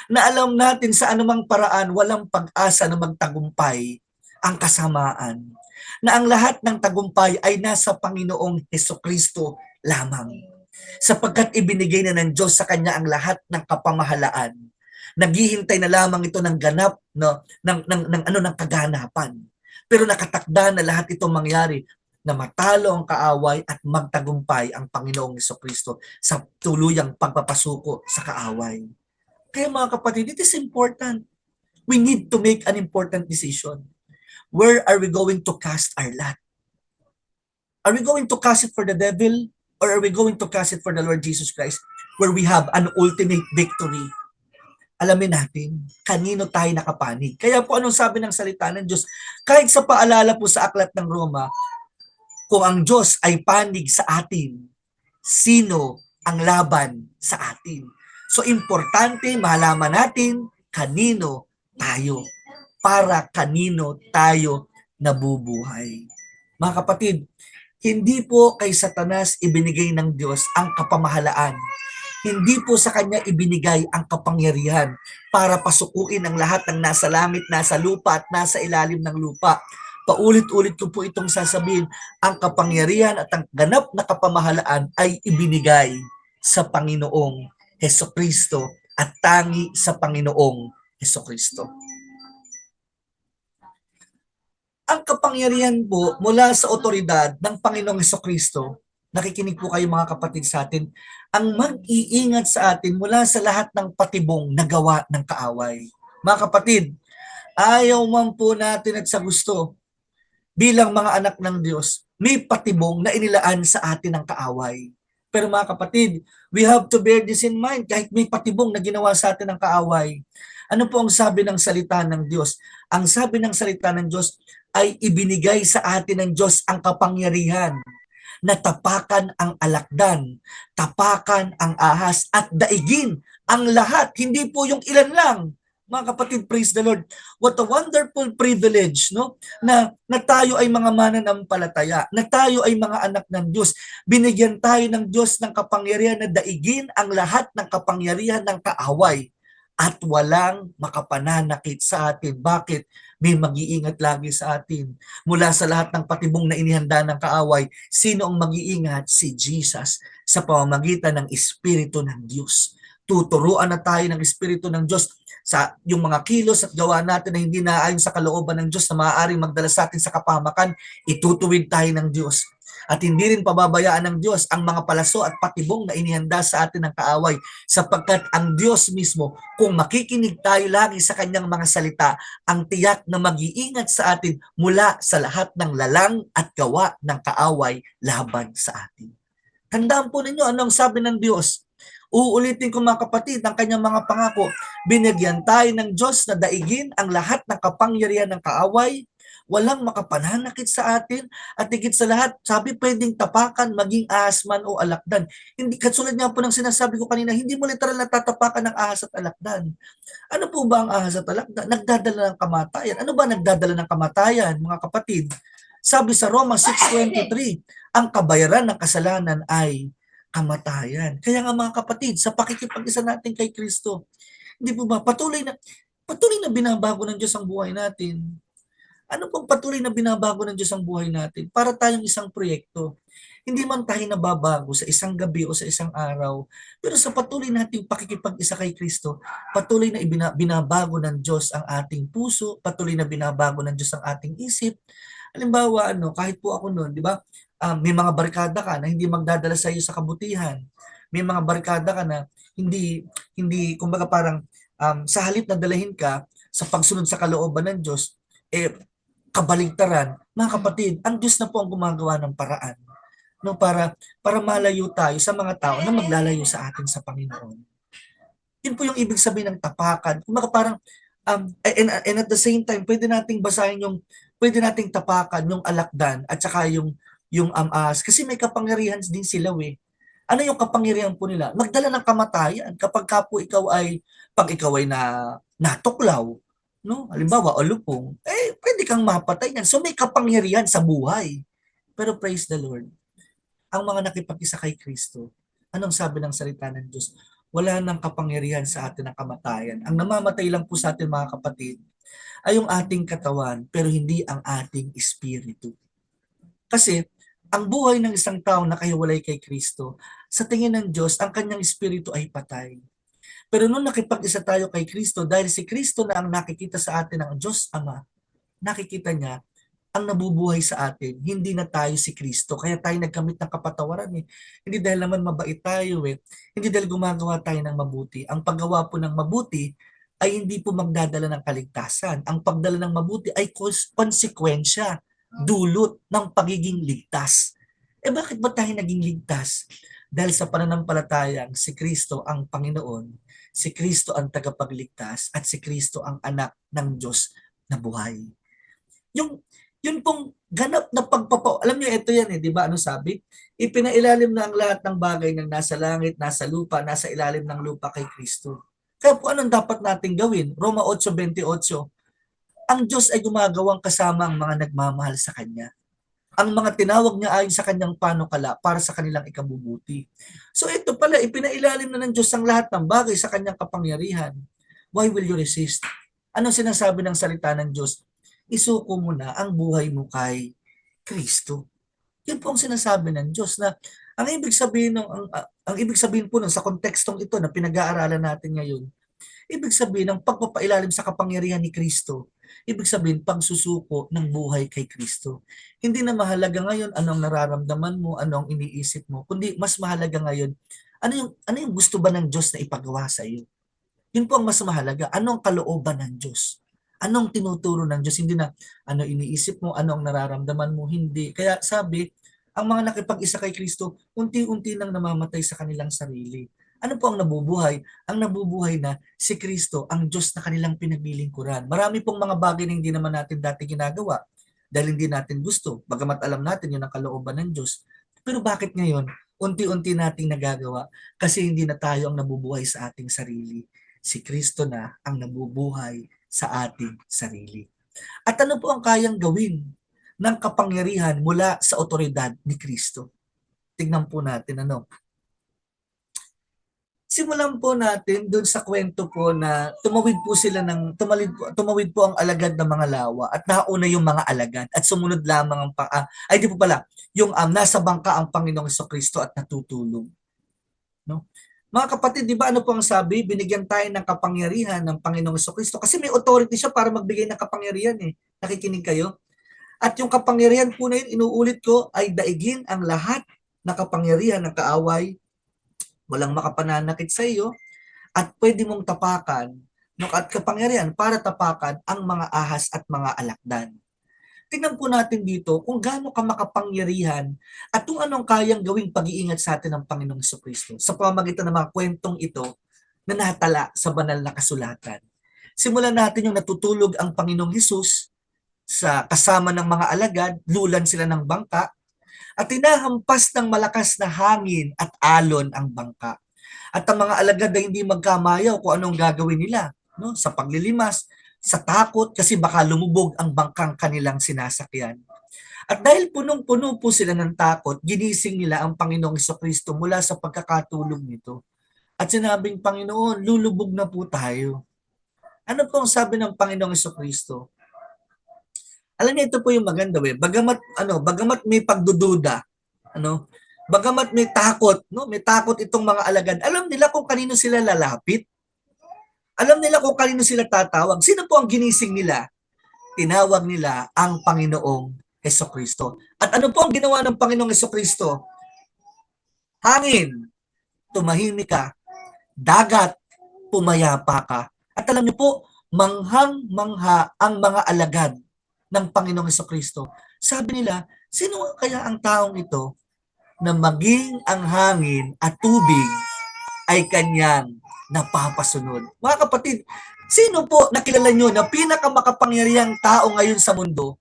Na alam natin sa anumang paraan walang pag-asa na magtagumpay ang kasamaan. Na ang lahat ng tagumpay ay nasa Panginoong Hesukristo lamang. Sapagkat ibinigay na ng Diyos sa Kanya ang lahat ng kapamahalaan. Naghihintay na lamang ito ng ganap, no, ng kaganapan. Pero nakatakda na lahat ito mangyari na matalo ang kaaway at magtagumpay ang Panginoong Hesukristo sa tuluyang pagpapasuko sa kaaway. Kaya mga kapatid, it is important. We need to make an important decision. Where are we going to cast our lot? Are we going to cast it for the devil? Or are we going to cast it for the Lord Jesus Christ? Where we have an ultimate victory. Alamin natin, kanino tayo nakapanig. Kaya po anong sabi ng salita ng Diyos? Kahit sa paalala po sa Aklat ng Roma, kung ang Diyos ay panig sa atin, sino ang laban sa atin? So, importante malaman natin kanino tayo, para kanino tayo nabubuhay. Mga kapatid, hindi po kay Satanas ibinigay ng Diyos ang kapamahalaan. Hindi po sa kanya ibinigay ang kapangyarihan para pasukuin ang lahat ng nasa langit, nasa lupa at nasa ilalim ng lupa. Paulit-ulit ko po itong sasabihin, ang kapangyarihan at ang ganap na kapamahalaan ay ibinigay sa Panginoong Hesukristo at tangi sa Panginoong Hesukristo. Ang kapangyarihan po mula sa otoridad ng Panginoong Hesukristo, nakikinig po kayo mga kapatid sa atin, ang mag-iingat sa atin mula sa lahat ng patibong na gawa ng kaaway. Mga kapatid, ayaw man po natin at sa gusto, bilang mga anak ng Diyos, may patibong na inilaan sa atin ng kaaway. Pero mga kapatid, we have to bear this in mind kahit may patibong na ginawa sa atin ng kaaway. Ano po ang sabi ng salita ng Diyos? Ang sabi ng salita ng Diyos ay ibinigay sa atin ng Diyos ang kapangyarihan na tapakan ang alakdan, tapakan ang ahas at daigin ang lahat, hindi po yung ilan lang. Mga kapatid, praise the Lord. What a wonderful privilege, no? Na tayo ay mga mananampalataya, na tayo ay mga anak ng Diyos. Binigyan tayo ng Diyos ng kapangyarihan na daigin ang lahat ng kapangyarihan ng kaaway at walang makapananakit sa atin. Bakit? May mag-iingat lagi sa atin. Mula sa lahat ng patibong na inihanda ng kaaway, sino ang mag-iingat? Si Jesus sa pamamagitan ng Espiritu ng Diyos. Tuturuan na tayo ng Espiritu ng Diyos sa yung mga kilos at gawa natin na hindi naayon sa kalooban ng Diyos na maaaring magdala sa atin sa kapahamakan, itutuwid tayo ng Diyos. At hindi rin pababayaan ng Diyos ang mga palaso at patibong na inihanda sa atin ng kaaway, sapagkat ang Diyos mismo, kung makikinig tayo lagi sa kanyang mga salita, ang tiyak na mag-iingat sa atin mula sa lahat ng lalang at gawa ng kaaway laban sa atin. Tandaan po ninyo anong sabi ng Diyos. Uulitin ko mga kapatid ang kanyang mga pangako. Binigyan tayo ng Diyos na daigin ang lahat ng kapangyarihan ng kaaway, walang makapananakit sa atin, at higit sa lahat, sabi pwedeng tapakan, maging ahas man o alakdan. Hindi, katulad nga po ng sinasabi ko kanina, hindi mo literal na tatapakan ng ahas at alakdan. Ano po ba ang ahas at alakdan? Nagdadala ng kamatayan. Ano ba nagdadala ng kamatayan, mga kapatid? Sabi sa Roma 6:23, ang kabayaran ng kasalanan ay kamatayan. Kaya nga mga kapatid, sa pakikipag-isa natin kay Kristo, hindi po ba patuloy na binabago ng Diyos ang buhay natin. Ano pong patuloy na binabago ng Diyos ang buhay natin? Para tayong isang proyekto. Hindi man tayo nababago sa isang gabi o sa isang araw, pero sa patuloy nating pakikipag-isa kay Kristo, patuloy na binabago ng Diyos ang ating puso, patuloy na binabago ng Diyos ang ating isip. Halimbawa, kahit po ako noon, di ba? May mga barkada ka na hindi magdadala sa iyo sa kabutihan. May mga barkada ka na kumbaga parang sa halip na dalahin ka sa pagsunod sa kalooban ng Diyos, kabaligtaran, mga kapatid, ang Diyos na po ang gumagawa ng paraan, no, para malayo tayo sa mga tao na maglalayo sa atin sa Panginoon. Yun po yung ibig sabihin ng tapakan. Kumbaga parang and at the same time, pwede nating tapakan yung alakdan at saka yung amas kasi may kapangyarihan din sila Ano yung kapangyarihan po nila? Magdala ng kamatayan kapag ka po pag ikaw ay natuklaw, no? Halimbawa, o lupong, pwede kang mapatay niyan. So may kapangyarihan sa buhay. Pero praise the Lord, ang mga nakipag-isa kay Kristo, anong sabi ng salita ng Diyos? Wala nang kapangyarihan sa atin ng kamatayan. Ang namamatay lang po sa atin mga kapatid ay yung ating katawan pero hindi ang ating espiritu. Kasi ang buhay ng isang tao na kahiwalay kay Kristo, sa tingin ng Diyos, ang kanyang espiritu ay patay. Pero nung nakipag-isa tayo kay Kristo, dahil si Kristo na ang nakikita sa atin ng Diyos Ama, nakikita niya ang nabubuhay sa atin, hindi na tayo si Kristo. Kaya tayo nagkamit ng kapatawaran Hindi dahil naman mabait tayo Hindi dahil gumagawa tayo ng mabuti. Ang paggawa po ng mabuti ay hindi po magdadala ng kaligtasan. Ang pagdala ng mabuti ay konsekwensya, dulot ng pagiging ligtas. Bakit ba tayo naging ligtas? Dahil sa pananampalatayang si Kristo ang Panginoon, si Kristo ang tagapagligtas, at si Kristo ang anak ng Diyos na buhay. Yung yun pong ganap na alam niyo ito yan di ba? Ano sabi? Ipinailalim na ang lahat ng bagay ng nasa langit, nasa lupa, nasa ilalim ng lupa kay Kristo. Kaya po anong dapat nating gawin? Roma 8:28. Ang Diyos ay gumagawang kasama ang mga nagmamahal sa Kanya. Ang mga tinawag niya ayon sa Kanyang panukala para sa kanilang ikabubuti. So ito pala, ipinailalim na ng Diyos ang lahat ng bagay sa Kanyang kapangyarihan. Why will you resist? Anong sinasabi ng salita ng Diyos? Isuko mo na ang buhay mo kay Kristo. Yun po ang sinasabi ng Diyos na ang ibig sabihin ang ibig sabihin po sa kontekstong ito na pinag-aaralan natin ngayon, ibig sabihin ng pagpapailalim sa kapangyarihan ni Kristo. Ibig sabihin pagsusuko ng buhay kay Kristo. Hindi na mahalaga ngayon anong nararamdaman mo, anong iniisip mo, kundi mas mahalaga ngayon ano yung gusto ba ng Diyos na ipagawa sa iyo. Yun po ang mas mahalaga. Anong kalooban ng Diyos? Anong tinuturo ng Diyos? Hindi na ano iniisip mo, ano ang nararamdaman mo, hindi. Kaya sabi, ang mga nakipag-isa kay Kristo, unti-unti nang namamatay sa kanilang sarili. Ano po ang nabubuhay? Ang nabubuhay na si Kristo, ang Diyos na kanilang pinaglilingkuran. Marami pong mga bagay na hindi naman natin dati ginagawa dahil hindi natin gusto. Bagamat alam natin yun ang kalooban ng Diyos. Pero bakit ngayon? Unti-unti nating nagagawa kasi hindi na tayo ang nabubuhay sa ating sarili. Si Kristo na ang nabubuhay sa ating sarili. At ano po ang kayang gawin ng kapangyarihan mula sa otoridad ni Kristo? Tignan po natin Simulan po natin doon sa kwento po na tumawid po ang alagad ng mga lawa at nauna yung mga alagad at sumunod lamang ay di po pala, yung nasa bangka ang Panginoong Kristo at natutulog. No? Mga kapatid, di ba ano po ang sabi? Binigyan tayo ng kapangyarihan ng Panginoong Kristo kasi may authority siya para magbigay ng kapangyarihan Nakikinig kayo? At yung kapangyarihan po na yun, inuulit ko, ay daigin ang lahat na kapangyarihan ng kaaway, walang makapananakit sa iyo, at pwede mong tapakan at kapangyarihan para tapakan ang mga ahas at mga alakdan. Tingnan po natin dito kung gaano ka makapangyarihan at kung anong kayang gawing pag-iingat sa atin ng Panginoong Jesucristo sa pamamagitan ng mga kwentong ito na natala sa banal na kasulatan. Simulan natin yung natutulog ang Panginoong Hesus sa kasama ng mga alagad, lulan sila ng bangka, at tinahampas ng malakas na hangin at alon ang bangka. At ang mga alagad ay hindi magkamayaw kung anong gagawin nila, no? Sa paglilimas, sa takot kasi baka lumubog ang bangkang kanilang sinasakyan. At dahil punong-puno po sila ng takot, ginising nila ang Panginoong Jesucristo mula sa pagkakatulog nito. At sinabing, Panginoon, lulubog na po tayo. Ano po ang sabi ng Panginoong Jesucristo? Alam niyo, ito po yung maganda bagamat may pagdududa, bagamat may takot, no? May takot itong mga alagad. Alam nila kung kanino sila lalapit. Alam nila kung kanino sila tatawag. Sino po ang ginising nila? Tinawag nila ang Panginoong Hesukristo. At ano po ang ginawa ng Panginoong Hesukristo? Hangin, tumahimik ka. Dagat, pumayapa ka. At alam niyo po, manghang-mangha ang mga alagad ng Panginoong Hesukristo. Sabi nila, sino kaya ang taong ito na maging ang hangin at tubig ay kanyang napapasunod? Mga kapatid, sino po nakilala nyo na pinakamakapangyarihang tao ngayon sa mundo?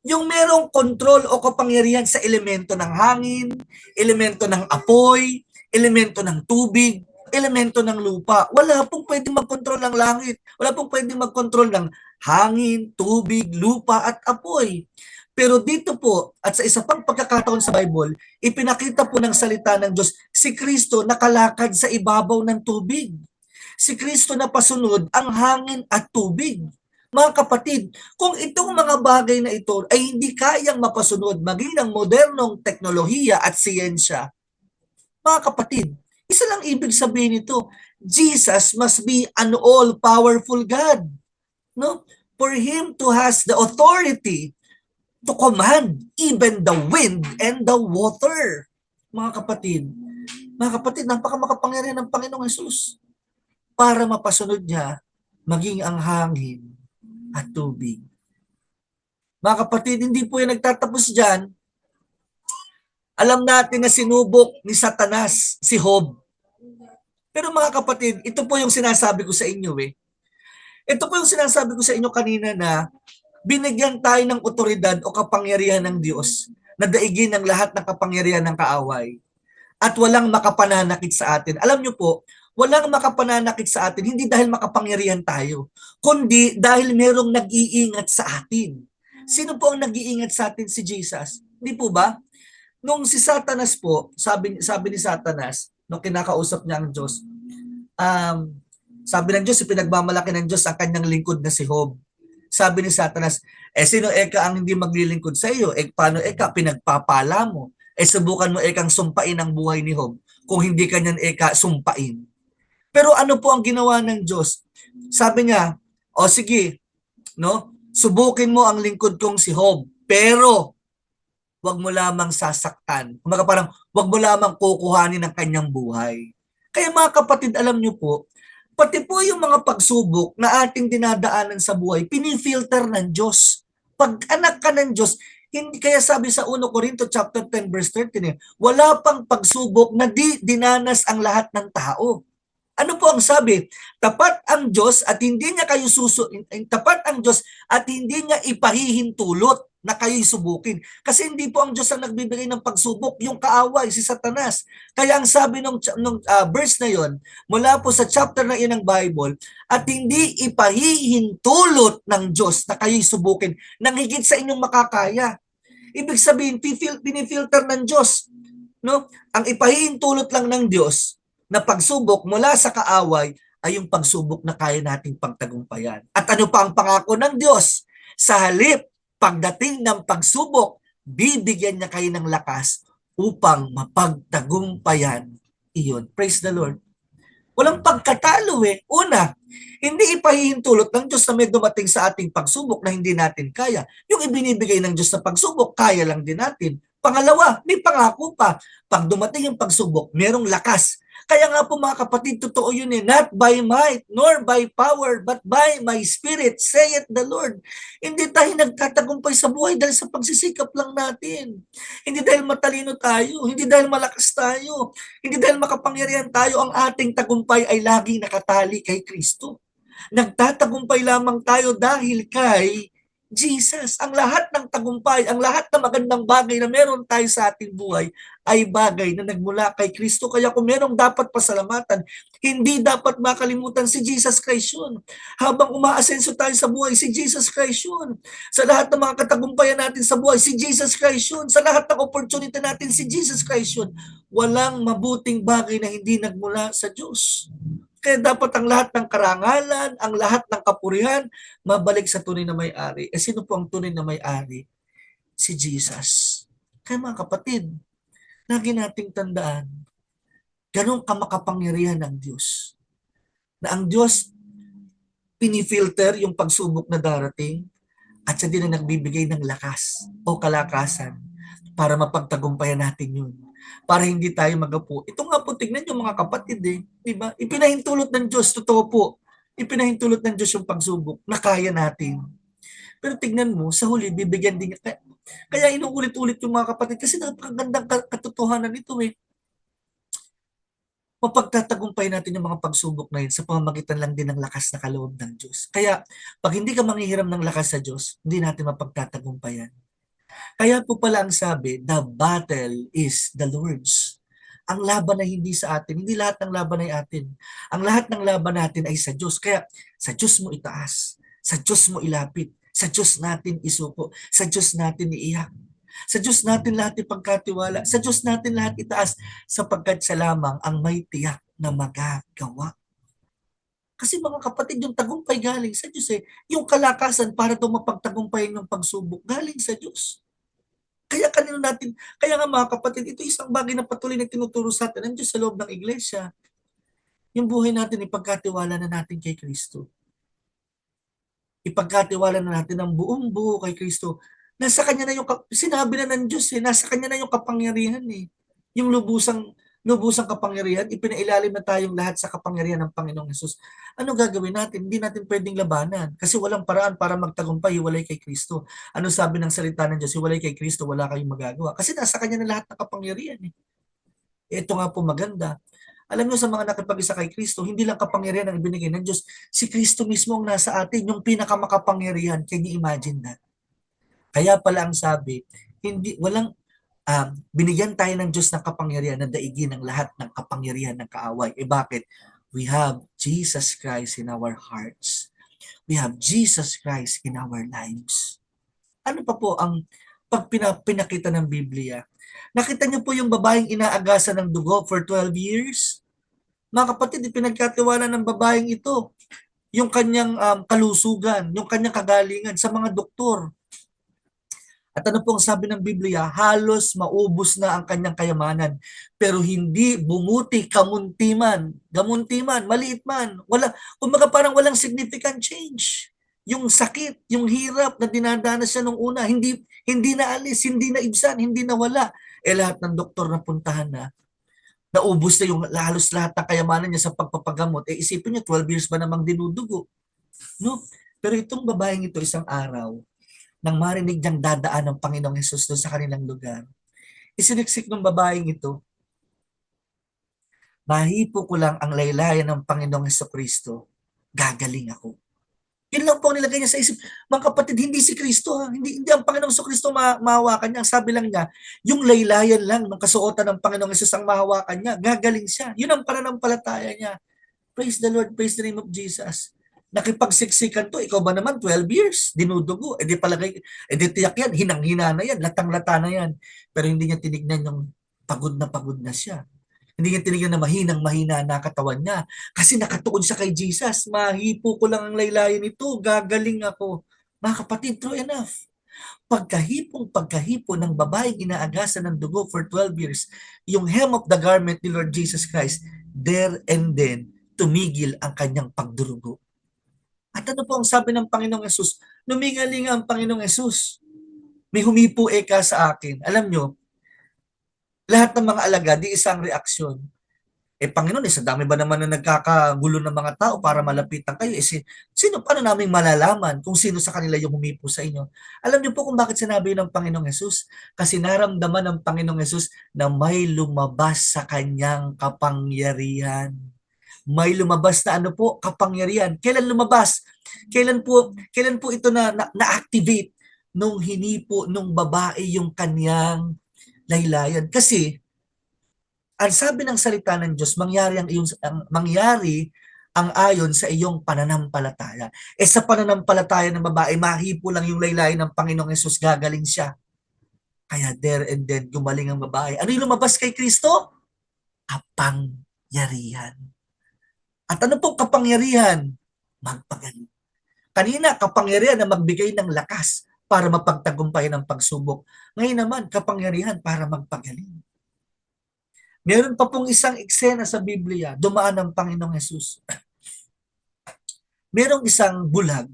Yung merong control o kapangyarihan sa elemento ng hangin, elemento ng apoy, elemento ng tubig, elemento ng lupa. Wala pong pwedeng mag-control ng langit. Wala pong pwedeng mag-control ng hangin, tubig, lupa at apoy. Pero dito po, at sa isa pang pagkakataon sa Bible, ipinakita po ng salita ng Diyos, si Kristo nakalakad sa ibabaw ng tubig. Si Kristo na pasunod ang hangin at tubig. Mga kapatid, kung itong mga bagay na ito ay hindi kayang mapasunod maging ng modernong teknolohiya at siyensya, mga kapatid, isa lang ibig sabihin nito, Jesus must be an all-powerful God. No? For Him to has the authority to command even the wind and the water. Mga kapatid, napakamakapangyarihan ng Panginoong Hesus para mapasunod niya maging ang hangin at tubig. Mga kapatid, hindi po yan nagtatapos dyan. Alam natin na sinubok ni Satanas si Job. Pero mga kapatid, ito po yung sinasabi ko sa inyo Ito po yung sinasabi ko sa inyo kanina na binigyan tayo ng otoridad o kapangyarihan ng Diyos na daigin ang lahat ng kapangyarihan ng kaaway at walang makapananakit sa atin. Alam nyo po, walang makapananakit sa atin, hindi dahil makapangyarihan tayo, kundi dahil merong nag-iingat sa atin. Sino po ang nag-iingat sa atin? Si Jesus. Hindi po ba? Nung si Satanas po, sabi ni Satanas, nung kinakausap niya ang Diyos, sabi ng Diyos, pinagmamalaki ng Diyos ang kanyang lingkod na si Job. Sabi ni Satanas, sino eka ang hindi maglilingkod sa iyo? Paano eka? Pinagpapala mo. Subukan mo ekang sumpain ang buhay ni Job kung hindi kanyan eka sumpain. Pero ano po ang ginawa ng Diyos? Sabi niya, o sige, no? Subukin mo ang lingkod kong si Job, pero wag mo lamang sasaktan. Kumaga parang wag mo lamang kukuhanin ng kanyang buhay. Kaya mga kapatid, alam niyo po, pati po yung mga pagsubok na ating dinadaanan sa buhay, pinifilter ng Diyos. Pag anak ka ng Diyos, hindi kaya sabi sa 1 Corinto chapter 10 verse 13, wala pang pagsubok na di dinanas ang lahat ng tao. Ano po ang sabi? Tapat ang Diyos at hindi niya kayo tapat ang Diyos at hindi niya ipahihintulot na kayo'y subukin. Kasi hindi po ang Diyos ang nagbibigay ng pagsubok, yung kaaway, si Satanas. Kaya ang sabi nung verse na yon, mula po sa chapter na yun ng Bible, at hindi ipahihintulot ng Diyos na kayo'y subukin nang higit sa inyong makakaya. Ibig sabihin, pinifilter ng Diyos. No? Ang ipahihintulot lang ng Diyos na pagsubok mula sa kaaway ay yung pagsubok na kaya nating pagtagumpayan. At ano pa ang pangako ng Diyos? Sa halip, pagdating ng pagsubok, bibigyan niya kayo ng lakas upang mapagtagumpayan iyon. Praise the Lord. Walang pagkatalo eh. Una, hindi ipahihintulot ng Diyos na may dumating sa ating pagsubok na hindi natin kaya. Yung ibinibigay ng Diyos na pagsubok, kaya lang din natin. Pangalawa, may pangako pa. Pag dumating yung pagsubok, merong lakas. Kaya nga po mga kapatid, totoo yun eh. Not by might, nor by power, but by my spirit, saith the Lord. Hindi tayo nagtatagumpay sa buhay dahil sa pagsisikap lang natin. Hindi dahil matalino tayo, hindi dahil malakas tayo, hindi dahil makapangyarihan tayo, ang ating tagumpay ay laging nakatali kay Kristo. Nagtatagumpay lamang tayo dahil kay Jesus. Ang lahat ng tagumpay, ang lahat ng magandang bagay na meron tayo sa ating buhay ay bagay na nagmula kay Kristo. Kaya kung merong dapat pasalamatan, hindi dapat makalimutan si Jesus Christ yun. Habang umaasenso tayo sa buhay, si Jesus Christ yun. Sa lahat ng mga katagumpayan natin sa buhay, si Jesus Christ yun. Sa lahat ng opportunity natin, si Jesus Christ yun. Walang mabuting bagay na hindi nagmula sa Diyos. Kaya dapat ang lahat ng karangalan, ang lahat ng kapurihan, mabalik sa tunay na may-ari. Eh sino po ang tunay na may-ari? Si Jesus. Kaya mga kapatid, lagi nating tandaan, ganun kamakapangyarihan ng Diyos. Na ang Diyos, pinifilter yung pagsubok na darating at siya din ang nagbibigay ng lakas o kalakasan para mapagtagumpayan natin yun. Para hindi tayo magapo. Ito nga po, tignan nyo mga kapatid eh. Diba? Ipinahintulot ng Diyos, totoo po. Ipinahintulot ng Diyos yung pagsubok na kaya natin. Pero tignan mo, sa huli, bibigyan din niya. Kaya inuulit-ulit yung mga kapatid kasi napakagandang katotohanan nito eh. Mapagtatagumpay natin yung mga pagsubok na yun sa pamamagitan lang din ng lakas na kaloob ng Diyos. Kaya, pag hindi ka manghihiram ng lakas sa Diyos, hindi natin mapagtatagumpayan. Kaya po pala ang sabi, the battle is the Lord's. Ang laban ay hindi sa atin. Hindi lahat ng laban ay atin. Ang lahat ng laban natin ay sa Diyos. Kaya sa Diyos mo itaas. Sa Diyos mo ilapit. Sa Diyos natin isuko. Sa Diyos natin iiyak. Sa Diyos natin lahat ipagkatiwala. Sa Diyos natin lahat itaas sapagkat siya lamang ang may tiyak na magagawa. Kasi mga kapatid, yung tagumpay galing sa Diyos eh. Yung kalakasan para ito mapagtagumpayan yung pagsubok galing sa Diyos. Kaya kanino natin, kaya nga mga kapatid, ito isang bagay na patuloy na tinuturo sa atin ng Diyos sa loob ng iglesia. Yung buhay natin, ipagkatiwala na natin kay Kristo. Ipagkatiwala na natin ang buong buo kay Kristo. Nasa Kanya na yung, sinabi na ng Diyos eh, nasa Kanya na yung kapangyarihan eh. Yung lubusang kapangyarihan, ipinailalim na tayong lahat sa kapangyarihan ng Panginoong Hesus. Ano gagawin natin? Hindi natin pwedeng labanan kasi walang paraan para magtagumpay, hiwalay kay Kristo. Ano sabi ng salita ng Diyos? Hiwalay kay Kristo, wala kayong magagawa. Kasi nasa Kanya na lahat ng kapangyarihan eh. Ito nga po maganda. Alam niyo sa mga nakipag-isa kay Kristo, hindi lang kapangyarihan ang ibinigay ng Diyos. Si Kristo mismo ang nasa atin, yung pinakamakapangyarihan. Can you imagine that? Kaya pala ang sabi, hindi walang binigyan tayo ng Diyos ng kapangyarihan na daigin ang lahat ng kapangyarihan ng kaaway. Eh bakit? We have Jesus Christ in our hearts. We have Jesus Christ in our lives. Ano pa po ang pag pinakita ng Biblia? Nakita niyo po yung babaeng inaagasan ng dugo for 12 years? Mga kapatid, ipinagkatiwala ng babaeng ito yung kanyang kalusugan, yung kanyang kagalingan sa mga doktor. At ano pong sabi ng Biblia, halos maubos na ang kanyang kayamanan, pero hindi bumuti kamunti man, gamunti man, maliit man, wala, kumbaga parang walang significant change. Yung sakit, yung hirap na dinadanas siya nung una, hindi na alis, hindi na ibsan, hindi na wala. Eh lahat ng doktor na puntahan na, naubos na yung halos lahat ng kayamanan niya sa pagpapagamot. Eh isipin niyo, 12 years ba namang dinudugo? No? Pero itong babaeng ito isang araw, nang marinig niyang dadaan ng Panginoong Hesus doon sa kanilang lugar, isiniksik ng babaeng ito, mahipo ko lang ang laylayan ng Panginoong Hesukristo, gagaling ako. Yun lang po ang nilagay niya sa isip. Mga kapatid, hindi si Kristo, ha? Hindi ang Panginoong Hesukristo mahawakan niya. Ang sabi lang niya, yung laylayan lang ng kasuotan ng Panginoong Hesus ang mahawakan niya, gagaling siya. Yun ang pananampalataya niya. Praise the Lord, praise the name of Jesus. Nakipagsiksikan to, ikaw ba naman 12 years, dinudugo, edi palagay, edi tiyak yan, hinang-hina na yan, latang-lata na yan. Pero hindi niya tinignan yung pagod na siya. Hindi niya tinignan na mahinang-mahina na katawan niya. Kasi nakatuon siya kay Jesus, mahipo ko lang ang laylayan nito, gagaling ako. Mga kapatid, true enough. Pagkahipo ng babaeng inaagasan ng dugo for 12 years, yung hem of the garment ni Lord Jesus Christ, there and then, tumigil ang kanyang pagdurugo. At ano po ang sabi ng Panginoong Yesus? Lumingaling ang Panginoong Yesus. May humipo eka sa akin. Alam nyo, lahat ng mga alagad, di isang reaksyon. Panginoon, sa dami ba naman na nagkakagulo ng mga tao para malapitan kayo? Sino, paano namin malalaman kung sino sa kanila yung humipo sa inyo? Alam niyo po kung bakit sinabi ng Panginoong Yesus? Kasi naramdaman ng Panginoong Yesus na may lumabas sa kanyang kapangyarihan. May lumabas na ano po, kapangyarihan. Kailan lumabas? Kailan po ito na-activate nung hinipo nung babae yung kanyang laylayan? Kasi ang sabi ng salita ng Diyos, mangyari ang ayon sa iyong pananampalataya. Sa pananampalataya ng babae, mahipo lang yung laylayan ng Panginoong Yesus, gagaling siya. Kaya there and then, gumaling ang babae. Ano yung lumabas kay Kristo? Kapangyarihan. At ano pong kapangyarihan? Magpagaling. Kanina, kapangyarihan na magbigay ng lakas para mapagtagumpay ng pagsubok. Ngayon naman, kapangyarihan para magpagaling. Meron pa pong isang eksena sa Biblia, dumaan ng Panginoong Yesus. Merong isang bulag,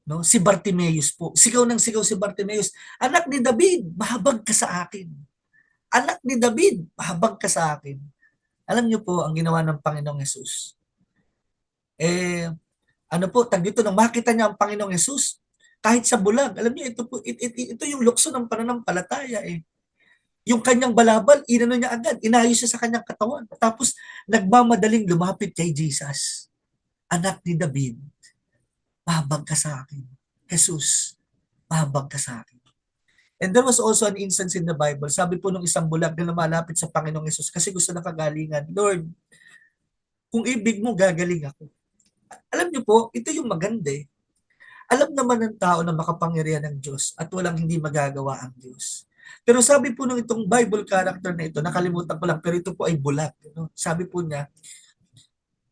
no? Si Bartimeus po. Sigaw ng sigaw si Bartimeus, "Anak ni David, mahabag ka sa akin. Anak ni David, mahabag ka sa akin." Alam niyo po ang ginawa ng Panginoong Yesus. Ano po, tag dito, nang makita niya ang Panginoong Yesus, kahit sa bulag, alam niyo, ito yung lukso ng pananampalataya eh. Yung kanyang balabal, inano niya agad, inayos siya sa kanyang katawan. Tapos, nagmamadaling lumapit kay Jesus. "Anak ni David, mahabag ka sa akin. Jesus, mahabag ka sa akin." And there was also an instance in the Bible, sabi po nung isang bulag na lumalapit sa Panginoong Jesus kasi gusto ng kagalingan, "Lord, kung ibig mo, gagaling ako." Alam niyo po, ito yung maganda eh. Alam naman ng tao na makapangyarihan ng Diyos at walang hindi magagawa ang Diyos. Pero sabi po nung itong Bible character na ito, nakalimutan ko lang, pero ito po ay bulag. No? Sabi po niya,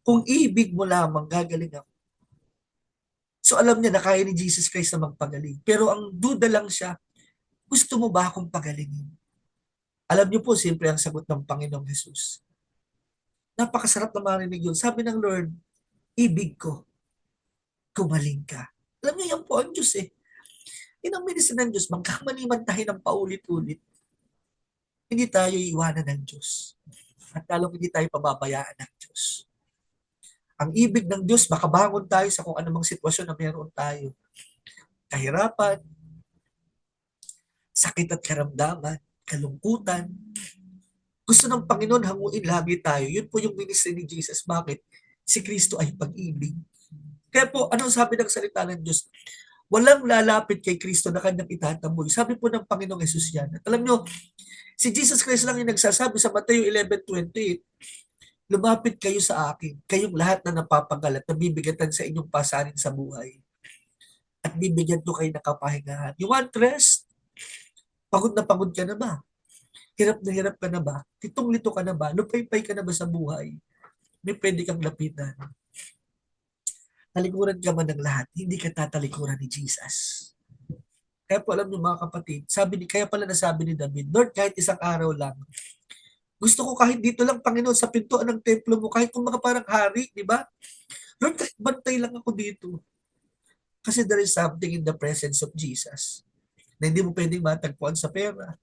"Kung ibig mo lamang, gagaling ako." So alam niya na kaya ni Jesus Christ na magpagaling. Pero ang duda lang siya, gusto mo ba akong pagalingin? Alam niyo po, simple ang sagot ng Panginoong Jesus. Napakasarap na marinig yun. Sabi ng Lord, "Ibig ko, gumaling ka." Alam niyo, yan po ang Diyos eh. Yun ang ministry ng Diyos, magkamaliman tayo ng paulit-ulit. Hindi tayo iiwanan ng Diyos. At lalong hindi tayo pababayaan ng Diyos. Ang ibig ng Diyos, makabangon tayo sa kung anumang sitwasyon na meron tayo. Kahirapan, sakit at karamdaman, kalungkutan. Gusto ng Panginoon hanguin lagi tayo. Yun po yung ministry ni Jesus. Bakit? Si Kristo ay pag-ibig. Kaya po, anong sabi ng salita ng Diyos? Walang lalapit kay Kristo na kanyang itataboy. Sabi po ng Panginoong Yesus yan. At alam nyo, si Jesus Christ lang yung nagsasabi sa Mateo 11:28, "Lumapit kayo sa akin, kayong lahat na napapagalat, nabibigatan sa inyong pasanin sa buhay. At bibigyan ko kayo ng kapahingahan." You want rest? Pagod na pagod ka na ba? Hirap na hirap ka na ba? Litong-lito ka na ba? Lupay-pay ka na ba sa buhay? May pwede kang lapitan. Talikuran ka man ng lahat, hindi ka tatalikuran ni Jesus. Kaya po alam niyo mga kapatid, kaya pala nasabi ni David, "Lord, kahit isang araw lang, gusto ko kahit dito lang, Panginoon, sa pintuan ng templo mo, kahit kung mga parang hari, di ba? Lord, kahit bantay lang ako dito." Kasi there is something in the presence of Jesus na hindi mo pwedeng matagpuan sa pera,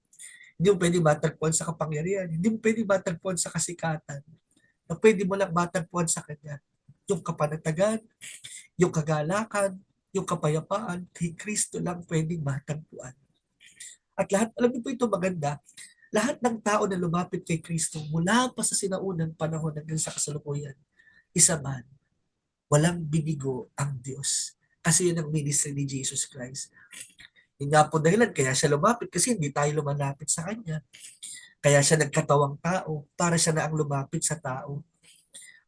hindi mo pwedeng matagpuan sa kapangyarihan, hindi mo pwedeng matagpuan sa kasikatan, na pwede mo lang matagpuan sa Kanya. Yung kapanatagan, yung kagalakan, yung kapayapaan, kay Kristo lang pwedeng matagpuan. At lahat, alam niyo po ito maganda, lahat ng tao na lumapit kay Kristo mula pa sa sinaunang panahon hanggang sa kasalukuyan, isa man, walang binigo ang Diyos. Kasi yun ang ministry ni Jesus Christ. Yun nga po dahilan, kaya siya lumapit kasi hindi tayo lumalapit sa Kanya. Kaya siya nagkatawang tao, para siya na ang lumapit sa tao.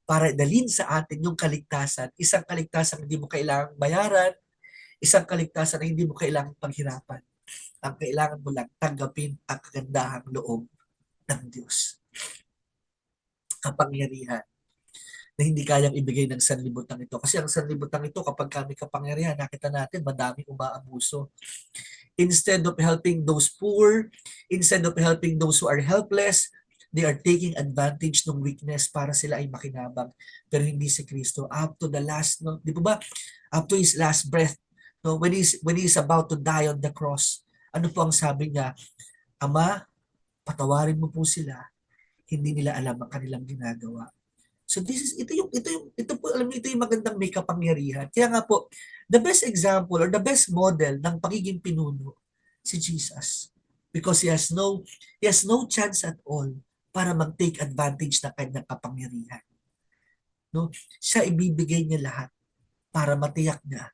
Para dalhin sa atin yung kaligtasan, isang kaligtasan na hindi mo kailangang bayaran, isang kaligtasan na hindi mo kailangang paghirapan. Ang kailangan mo lang tanggapin ang kagandahang loob ng Diyos. Kapangyarihan na hindi kayang ibigay ng sanlibutan ito. Kasi ang sanlibutan ito, kapag kami kapangyarihan, nakita natin, madaming umaabuso. Instead of helping those poor, instead of helping those who are helpless, They are taking advantage ng weakness para sila ay makinabang. Pero hindi si Kristo. Up to the last, no? Di ba ba? Up to his last breath. No? When he is about to die on the cross, ano po ang sabi niya? Ama, patawarin mo po sila. Hindi nila alam ang kanilang ginagawa. So ito po, alam niyo, ito yung magandang may kapangyarihan. Kaya nga po, the best example or the best model ng pagiging pinuno, si Jesus. Because he has no chance at all para mag-take advantage ng kanyang kapangyarihan. No? Siya ibibigay niya lahat para matiyak niya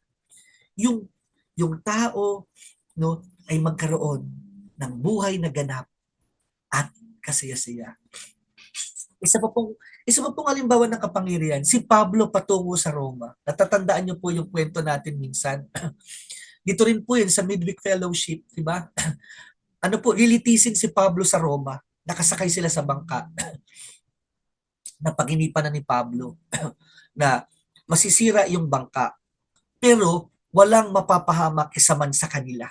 yung tao, no, ay magkaroon ng buhay na ganap at kasaya-saya. Isa pa pong halimbawa ng kapangyarihan, si Pablo patungo sa Roma. Natatandaan niyo po yung kwento natin minsan. Dito rin po yun sa Midweek Fellowship, di ba? Ano po, lilitisin si Pablo sa Roma. Nakasakay sila sa bangka. Napaginipan na ni Pablo na masisira yung bangka. Pero walang mapapahamak isa man sa kanila.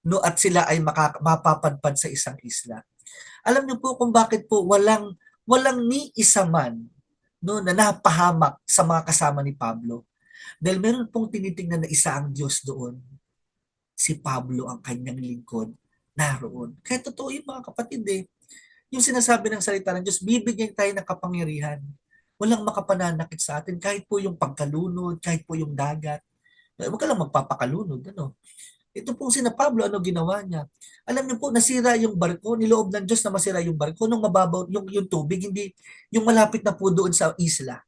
No, at sila ay mapapadpad sa isang isla. Alam niyo po kung bakit po walang ni isa man, no, na napahamak sa mga kasama ni Pablo. Dahil meron pong tinitingnan na isa ang Diyos doon. Si Pablo ang kanyang lingkod naroon. Kaya totoo yung mga kapatid eh. Yung sinasabi ng salita ng Diyos, bibigyan tayo ng kapangyarihan. Walang makapananakit sa atin, kahit po yung pagkalunod, kahit po yung dagat. Huwag ka lang magpapakalunod. Ano? Ito pong sina Pablo, ano ginawa niya? Alam niyo po, nasira yung barko, niloob ng Diyos na masira yung barko, nung mababaw, yung tubig, hindi, yung malapit na po doon sa isla.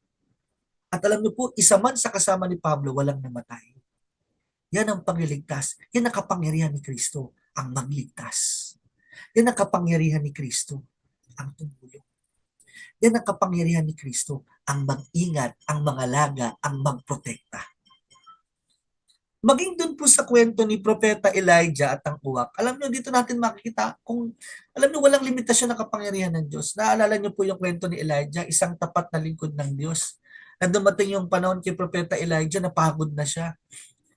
At alam niyo po, isa man sa kasama ni Pablo, walang namatay. Yan ang pagliligtas. Yan ang kapangyarihan ni Kristo, ang magligtas. Yan ang kapangyarihan ni Kristo, ang tumulong. Yan ang kapangyarihan ni Kristo, ang mag-ingat, ang mangalaga, ang magprotekta. Maging dun po sa kwento ni Propeta Elijah at ang uwak, alam nyo, dito natin makikita kung, alam nyo, walang limitasyon ng kapangyarihan ng Diyos. Naalala nyo po yung kwento ni Elijah, isang tapat na lingkod ng Diyos. Na dumating yung panahon kay Propeta Elijah, napagod na siya.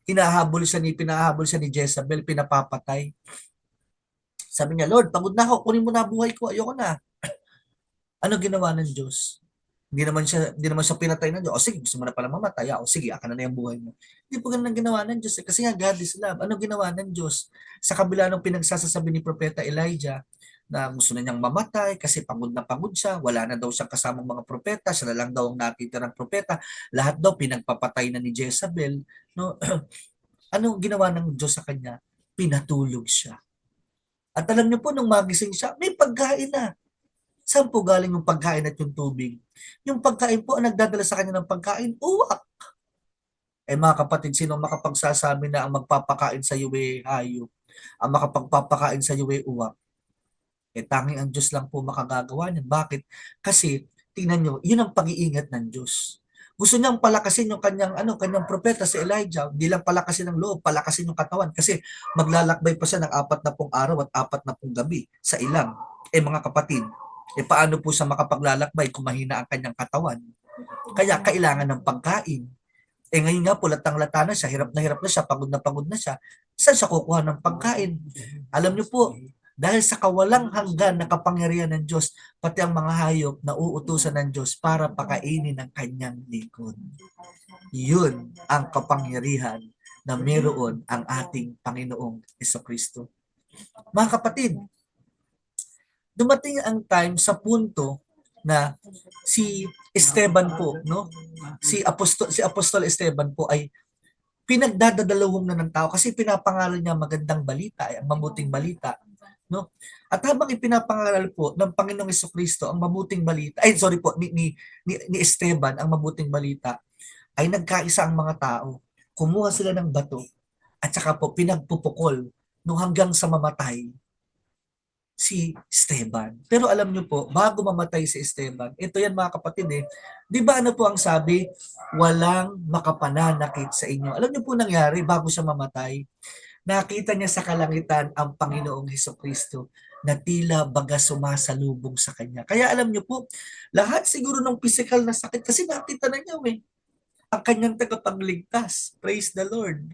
Pinahabol siya ni Jezebel, pinapapatay. Sabi niya, Lord, pagod na ako, kunin mo na buhay ko, ayoko na. Ano ginawa ng Diyos? Hindi naman siya pinatay ng Diyos. O sige, gusto mo na pala mamatay. O sige, akin na yung buhay mo. Hindi po ganun ang ginawa ng Diyos. Kasi nga, God is love. Ano ginawa ng Diyos? Sa kabila ng pinagsasasabi ni Propeta Elijah, na gusto na niyang mamatay kasi pagod na pagod siya, wala na daw siyang kasamang mga propeta, siya na lang daw ang natitirang propeta, lahat daw pinagpapatay na ni Jezebel. No? Ano ginawa ng Diyos sa kanya? Pinatulog siya. At alam niyo po, nung magising siya, may pagkain na. Saan po galing yung pagkain at yung tubig? Yung pagkain po ang nagdadala sa kanya ng pagkain, uwak. Eh mga kapatid, sino makapagsasabi na ang magpapakain sa iyo ay hayop? Ang makapagpapakain sa iyo ay uwak? Eh tanging ang Diyos lang po makagagawa niyan. Bakit? Kasi, tingnan nyo, yun ang pag-iingat ng Diyos. Gusto niyang palakasin yung kanyang propeta si Elijah, hindi lang palakasin ng loob, palakasin yung katawan kasi maglalakbay pa siya ng 40 araw at 40 gabi sa ilang. Eh mga kapatid, eh paano po siya makapaglalakbay kung mahina ang kanyang katawan? Kaya kailangan ng pagkain. Eh ngayon nga po, latang-lata na siya, hirap na siya, pagod na siya. Saan siya kukuha ng pagkain? Alam niyo po, dahil sa kawalang hanggan na kapangyarihan ng Diyos, pati ang mga hayop na uutusan ng Diyos para pakainin ng kanyang lingkod. Yun ang kapangyarihan na meron ang ating Panginoong Jesucristo. Mga kapatid, dumating ang time sa punto na si Esteban po, no? Si Apostol Esteban po ay pinagdadalawang na ng tao kasi pinapangalan niya magandang balita, ay ang mabuting balita, no? At habang ipinapangaral po ng Panginoong Jesucristo ang mabuting balita, ay sorry po, ni Esteban ang mabuting balita, ay nagkaisa ang mga tao. Kumuha sila ng bato at saka po pinagpupukol nung hanggang sa mamatay si Esteban. Pero alam niyo po, bago mamatay si Esteban, ito yan mga kapatid eh, di ba ano po ang sabi? Walang makapananakit sa inyo. Alam niyo po nangyari bago siya mamatay? Nakita niya sa kalangitan ang Panginoong Hesukristo na tila baga sumasalubong sa kanya. Kaya alam niyo po, lahat siguro ng physical na sakit, kasi nakita na niya eh, ang kanyang tagapagligtas. Praise the Lord,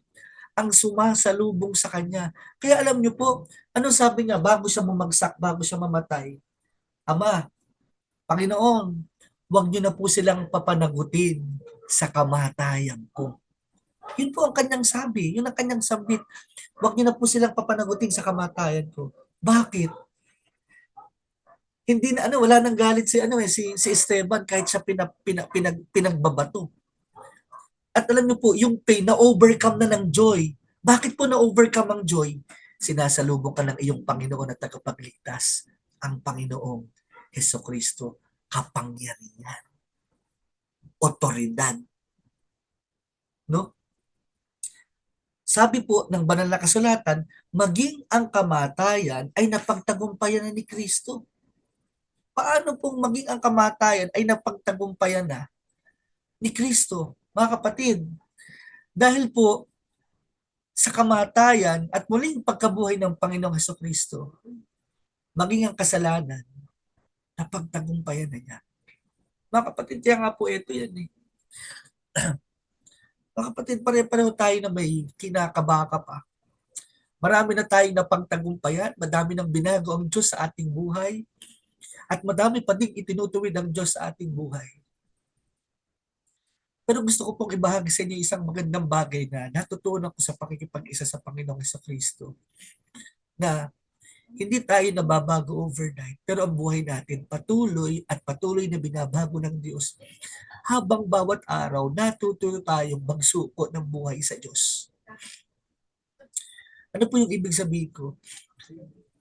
ang sumasalubong sa kanya. Kaya alam niyo po, ano sabi niya, bago siya bumagsak, bago siya mamatay, Ama, Panginoon, huwag niyo na po silang papanagutin sa kamatayan ko. Yun po ang kanyang sabi, yun ang kanyang sambit. Huwag niyo na po silang papanagutin sa kamatayan ko. Bakit? Hindi na ano, wala nang galit si ano si Esteban kahit siya pinagbabato. At alam niyo po, yung pain na overcome na ng joy. Bakit po na overcome ang joy? Sinasalubong ka ng iyong Panginoon at tagapagligtas, ang Panginoong Heso Kristo, kapangyarihan, otoridad, no? Sabi po ng banal na kasulatan, maging ang kamatayan ay napagtagumpayan na ni Kristo. Paano pong maging ang kamatayan ay napagtagumpayan na ni Kristo? Mga kapatid, dahil po sa kamatayan at muling pagkabuhay ng Panginoong Hesukristo, maging ang kasalanan, napagtagumpayan na niya. Mga kapatid, kaya nga po ito yan eh. Mga kapatid, pare-pareho tayo na may kinakabaka pa. Marami na tayong napagtagumpayan, madami nang binago ang Diyos sa ating buhay, at madami pa ding itinutuwid ng Diyos sa ating buhay. Pero gusto ko pong ibahagi sa inyo isang magandang bagay na natutunan ko sa pakikipag-isa sa Panginoong Kristo, na hindi tayo nababago overnight, pero ang buhay natin patuloy at patuloy na binabago ng Diyos habang bawat araw natututo tayong magsuko ng buhay sa Diyos. Ano po yung ibig sabihin ko?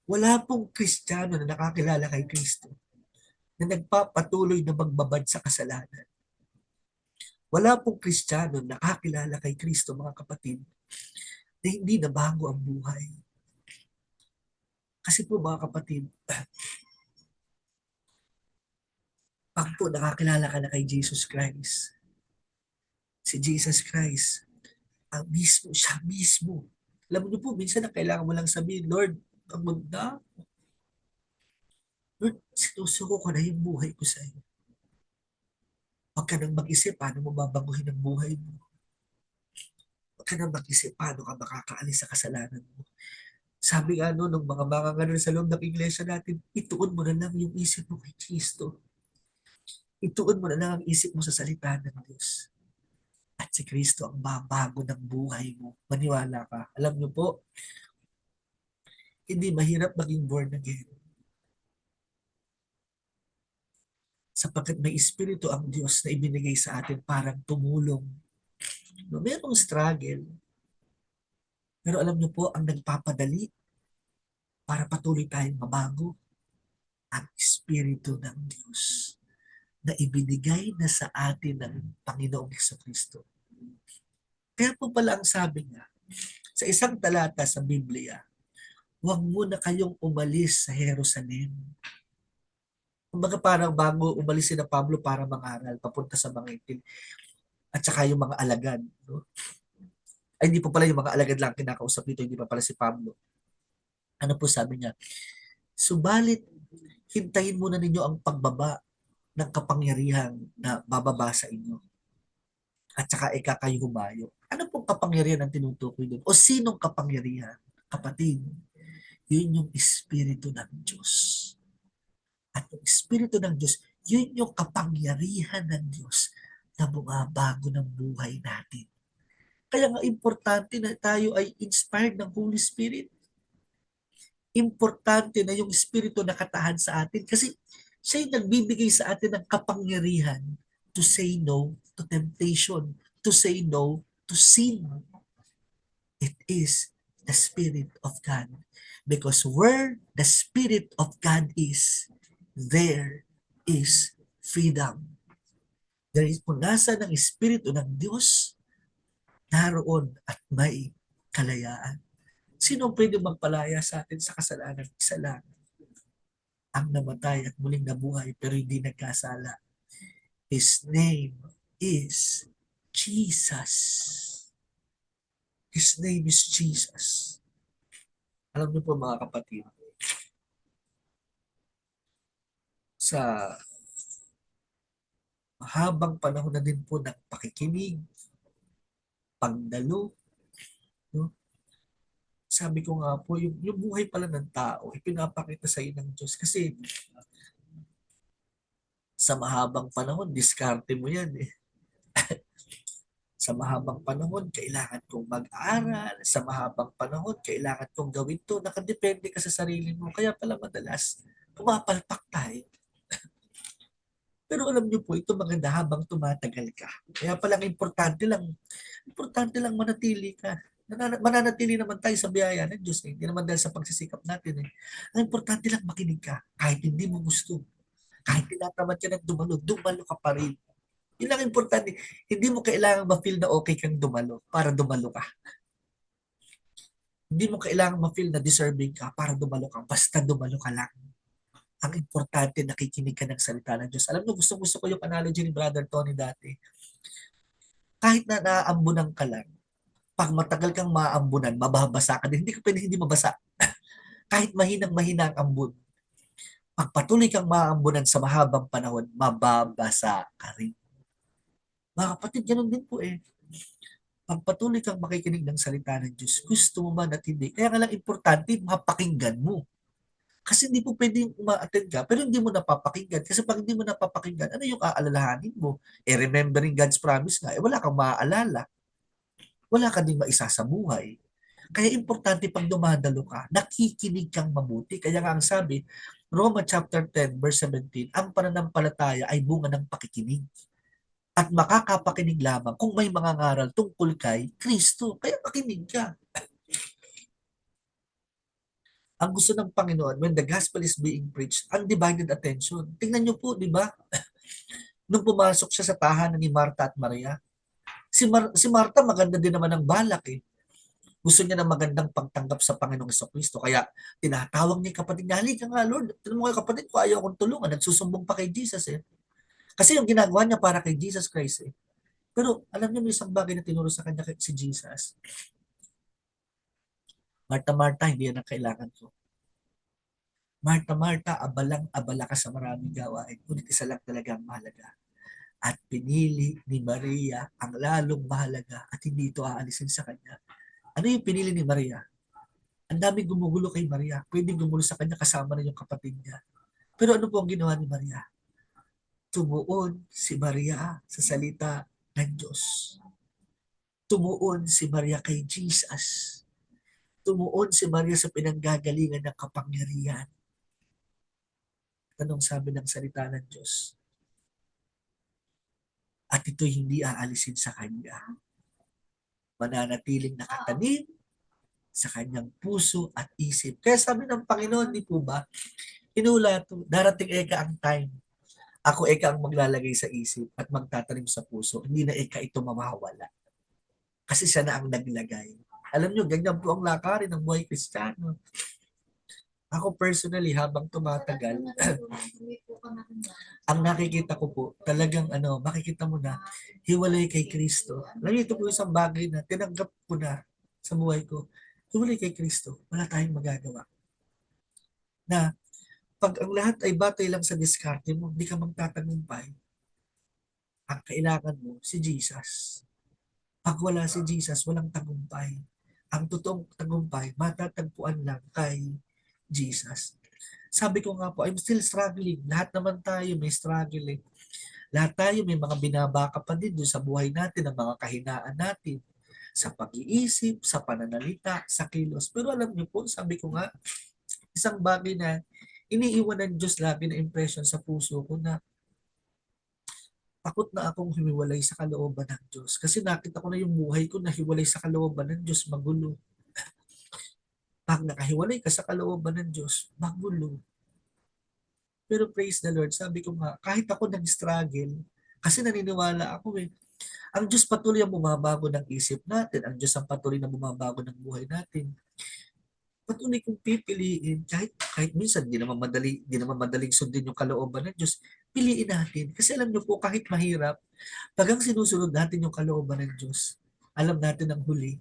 Wala pong Kristiyano na nakakilala kay Kristo na nagpapatuloy na magbabad sa kasalanan. Wala pong Kristiyano na nakakilala kay Kristo, mga kapatid, na hindi na bago ang buhay. Kasi po mga kapatid, pag po nakakilala ka na kay Jesus Christ, si Jesus Christ, ang mismo, siya mismo. Alam niyo po, minsan na kailangan mo lang sabihin, Lord, pag magda, Lord, sinusuko ko na yung buhay ko sa iyo. Huwag ka nang mag-isip paano mo babaguhin ang buhay mo. Huwag ka nang mag-isip paano ka makakaalis sa kasalanan mo. Sabi nga no, nung mga ganun sa loob ng iglesia natin, ituon mo na lang yung isip mo kay Kristo. Ituon mo na lang ang isip mo sa salita ng Diyos. At si Kristo ang babago ng buhay mo. Maniwala ka. Alam niyo po, hindi mahirap maging born again. Sapagkat may espiritu ang Diyos na ibinigay sa atin parang tumulong. No, merong struggle. Pero alam niyo po, ang nagpapadali para patuloy tayong mabago, ang espiritu ng Diyos na ibinigay na sa atin ng Panginoong Kristo. Kaya po pala ang sabi niya, sa isang talata sa Biblia, huwag muna kayong umalis sa Jerusalem. Kumbaga parang bago umalis si na Pablo para mangaral, papunta sa mga itil, at saka yung mga alagad. No? Ay, hindi po pala yung mga alagad lang kinakausap dito, hindi pa pala si Pablo. Ano po sabi niya? Subalit, hintayin muna ninyo ang pagbaba ng kapangyarihan na bababa sa inyo. At saka kayo humayo. Ano pong kapangyarihan ang tinutukoy doon? O sinong kapangyarihan? Kapatid, yun yung Espiritu ng Diyos. At yung Espiritu ng Diyos, yun yung kapangyarihan ng Diyos na bumabago ng buhay natin. Kaya nga importante na tayo ay inspired ng Holy Spirit. Importante na yung Espiritu nakatahan sa atin kasi siya yung nagbibigay sa atin ng kapangyarihan to say no to temptation, to say no to sin. It is the Spirit of God. Because where the Spirit of God is, there is freedom. There is kung nasa ng Espiritu ng Diyos, naroon at may kalayaan. Sino pwede magpalaya sa atin sa kasalanan? Isa lang, ang namatay at muling nabuhay pero hindi nagkasala. His name is Jesus. His name is Jesus. Alam niyo po mga kapatid, sa mahabang panahon na din po ng pakikinig, pagdalo, no? Sabi ko nga po, yung buhay pala ng tao, ipinapakita sa iyo ng Diyos. Kasi Sa mahabang panahon, diskarte mo yan eh. Sa mahabang panahon, kailangan kong mag-aral. Sa mahabang panahon, kailangan kong gawin to. Nakadepende ka sa sarili mo. Kaya pala madalas, pumapalpak tayo. Pero alam niyo po, ito maganda habang tumatagal ka. Kaya palang importante lang manatili ka. Mananatili naman tayo sa biyaya ng Diyos eh. Hindi naman dahil sa pagsisikap natin eh. Ang importante lang makinig ka. Kahit hindi mo gusto. Kahit tinatamad ka ng dumalo, dumalo ka pa rin. Yun lang importante. Hindi mo kailangan ma-feel na okay kang dumalo para dumalo ka. Hindi mo kailangan ma-feel na deserving ka para dumalo ka. Basta dumalo ka lang. Ang importante, nakikinig ka ng salita ng Diyos. Alam mo, gusto ko yung analogy ni Brother Tony dati. Kahit na naaambunan ka lang, pag matagal kang maambunan, mababasa ka din. Hindi ka pwede hindi mabasa. Kahit mahinang-mahina ang ambon, pag patuloy kang maambunan sa mahabang panahon, mababasa ka rin. Mga kapatid, ganun din po eh. Pag patuloy kang makikinig ng salita ng Diyos, gusto mo man at hindi. Kaya nga lang importante, mapakinggan mo. Kasi hindi po pwedeng uma-attend ka, pero hindi mo napapakinggan. Kasi pag hindi mo napapakinggan, ano yung aalalahanin mo? Eh, remembering God's promise nga, eh, wala kang maaalala. Wala ka ding maisa sa buhay. Kaya importante pag dumadalo ka, nakikinig kang mabuti. Kaya nga ang sabi, Roma chapter 10, verse 17, ang pananampalataya ay bunga ng pakikinig. At makakapakinig lamang kung may mga ngaral tungkol kay Kristo. Kaya makinig ka. Ang gusto ng Panginoon, when the gospel is being preached, undivided attention. Tingnan niyo po, di ba? Nung pumasok siya sa tahanan ni Marta at Maria, si Marta maganda din naman ang balak eh. Gusto niya ng magandang pagtanggap sa Panginoong Kristo. Kaya tinatawag niya yung kapatid niya, halika nga Lord, tinan mo kayo kapatid ko, ayaw akong tulungan. Nagsusumbong pa kay Jesus eh. Kasi yung ginagawa niya para kay Jesus Christ eh. Pero alam niyo may isang bagay na tinuro sa kanya si Jesus. Marta, Marta, hindi yan ang kailangan ko. Marta, Marta, abalang-abala ka sa maraming gawain. Ngunit isa lang talaga ang mahalaga. At pinili ni Maria ang lalong mahalaga at hindi ito aalisin sa kanya. Ano yung pinili ni Maria? Ang daming gumugulo kay Maria. Pwedeng gumulo sa kanya kasama na yung kapatid niya. Pero ano po ang ginawa ni Maria? Tumuon si Maria sa salita ng Diyos. Tumuon si Maria kay Jesus. Tumuon si Maria sa pinanggagalingan ng kapangyarihan. Anong sabi ng salita ng Diyos? At ito'y hindi aalisin sa kanya. Mananatiling nakatanim sa kanyang puso at isip. Kaya sabi ng Panginoon, di po ba, inula to, darating eka ang time. Ako eka ang maglalagay sa isip at magtatanim sa puso. Hindi na eka ito mawawala. Kasi siya na ang naglagay. Alam nyo, ganyan po ang lakarin ng buhay Kristiyano. Ako personally, habang tumatagal, ang nakikita ko po, talagang makikita mo na, hiwalay kay Kristo. Alam niyo, ito po isang bagay na tinanggap ko na sa buhay ko. Hiwalay kay Kristo, wala tayong magagawa. Na pag ang lahat ay batay lang sa diskarte mo, hindi ka magtatagumpay. Ang kailangan mo, si Jesus. Pag wala si Jesus, walang tagumpay. Ang totoong tagumpay, matatagpuan lang kay Jesus. Sabi ko nga po, I'm still struggling. Lahat naman tayo may struggle eh. Lahat tayo may mga binabaka pa din doon sa buhay natin, ang mga kahinaan natin sa pag-iisip, sa pananalita, sa kilos. Pero alam niyo po, sabi ko nga, isang bagay na iniiwan ng Diyos lagi na impression sa puso ko na takot na akong humiwalay sa kalooban ng Diyos. Kasi nakita ko na yung buhay ko na hiwalay sa kalooban ng Diyos, magulo. Pag nakahiwalay ka sa kalooban ng Diyos, magulo. Pero praise the Lord, sabi ko nga, kahit ako nag-struggle, kasi naniniwala ako eh, ang Diyos patuloy ang bumabago ng isip natin, ang Diyos ang patuloy na bumabago ng buhay natin. Patuloy kong pipiliin, kahit minsan di naman madaling sundin yung kalooban ng Diyos, piliin natin. Kasi alam niyo po, kahit mahirap, pag ang sinusunod natin yung kalooban ng Diyos, alam natin ang huli,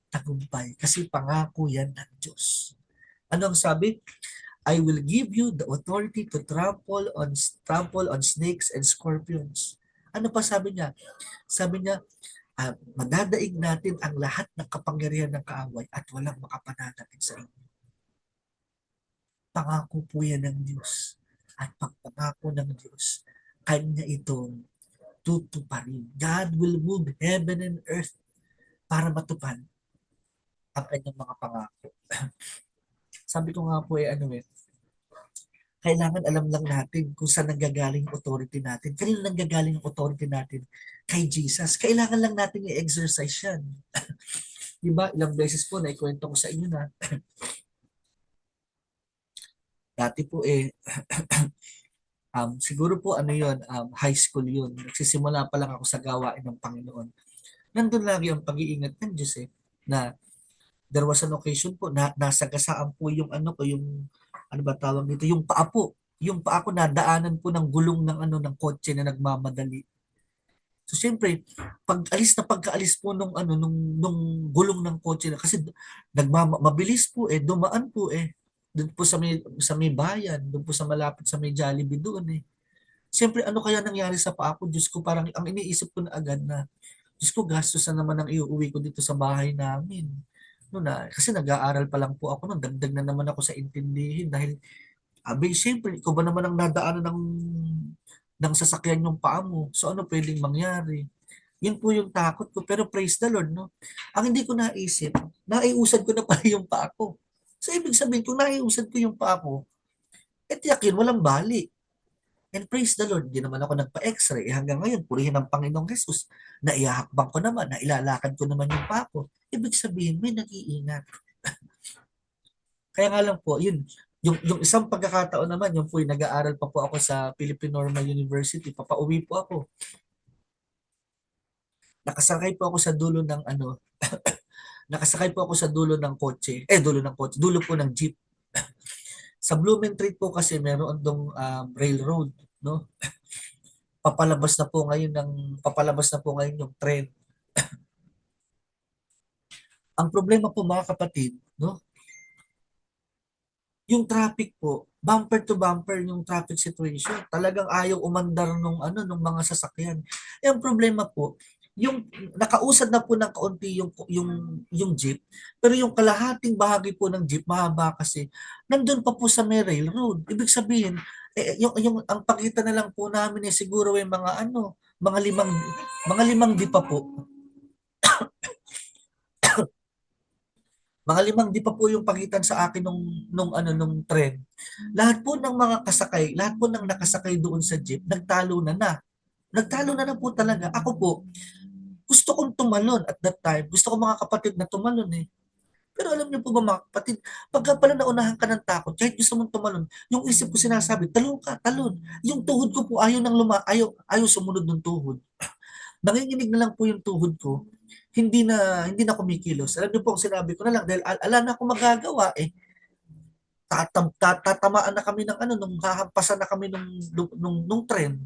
tagumpay. Kasi pangako yan ng Diyos. Ano ang sabi? I will give you the authority to trample on snakes and scorpions. Ano pa sabi niya? Sabi niya, madadaig natin ang lahat ng kapangyarihan ng kaaway at walang makapananatin sa inyo. Pangako po yan ng Diyos. At pagpangako ng Diyos, Kanya itong tutuparin. God will move heaven and earth para matupad ang kanyang mga pangako. Sabi ko nga po ano kailangan alam lang natin kung saan nanggagaling yung authority natin. Kanino nanggagaling yung authority natin? Kay Jesus. Kailangan lang natin i-exercise yan. Diba? Ilang beses po na ikwento ko sa inyo na dati po siguro po yon high school yun. Nagsisimula pa lang ako sa gawain ng Panginoon. Nandun lagi ang pag-iingat ng Diyos na there was an occasion po na nasagasaan po yung ano ba tawag dito, yung paa po. Yung paa ko nadaanan po ng gulong ng ng kotse na nagmamadali. So siyempre, pagkaalis po nung gulong ng kotse na kasi mabilis po dumaan po doon po sa may bayan, doon po sa malapit sa may Jollibee doon Siyempre, ano kaya nangyari sa paa ko? Diyos ko, parang ang iniisip ko na agad na, Diyos ko, gastos na naman ang iuuwi ko dito sa bahay namin. No na, kasi nag-aaral pa lang po ako noon, dagdag na naman ako sa intindihin dahil, siyempre, ikaw ba naman ang nadaanan ng sasakyan yung paa mo? So ano pwedeng mangyari? Yun po yung takot ko. Pero praise the Lord, no? Ang hindi ko naisip, naiusad ko na pala yung paa ko. So ibig sabihin, kung naiusad ko yung paa ko, tiyak yun, walang bali. And praise the Lord, di naman ako nagpa-x-ray. Hanggang ngayon, purihin ng Panginoong Jesus. Naihahakbang ko naman, nailalakad ko naman yung paa ko. Ibig sabihin, may nag-iingat. Kaya nga lang po, yun, yung isang pagkakataon naman, yung po, nag-aaral pa po ako sa Philippine Normal University, papauwi po ako. Nakasakay po ako sa dulo ng nakasakay po ako sa dulo ng kotse, dulo po ng jeep. Sa Blumentritt po kasi meron dong railroad, no? Papalabas na po ngayon yung tren. Ang problema po mga kapatid, no? Yung traffic po, bumper to bumper yung traffic situation. Talagang ayaw umandar nung mga sasakyan. Ang problema po, yung nakausad na po ng kaunti yung jeep, pero yung kalahating bahagi po ng jeep mahaba kasi nandun pa po sa may railroad. Ibig sabihin, yung ang pagitan na lang po namin siguro ay mga limang di pa po. Mga limang di pa po yung pagitan sa akin nung tren. Lahat po ng nakasakay doon sa jeep, nagtalo na. Nagtalo na po talaga. Ako po, gusto kong tumalon at that time. Gusto ko mga kapatid na tumalon Pero alam niyo po ba mga kapatid, pagka pala naunahan ka ng takot, kahit gusto mong tumalon, yung isip ko sinasabi, talon ka, talon. Yung tuhod ko po ayaw sumunod ng tuhod. Nanginginig na lang po yung tuhod ko. Hindi na kumikilos. Alam niyo po ang sinabi ko na lang dahil ala na akong magagawa tatamaan na kami ng nung hahampasan na kami nung tren.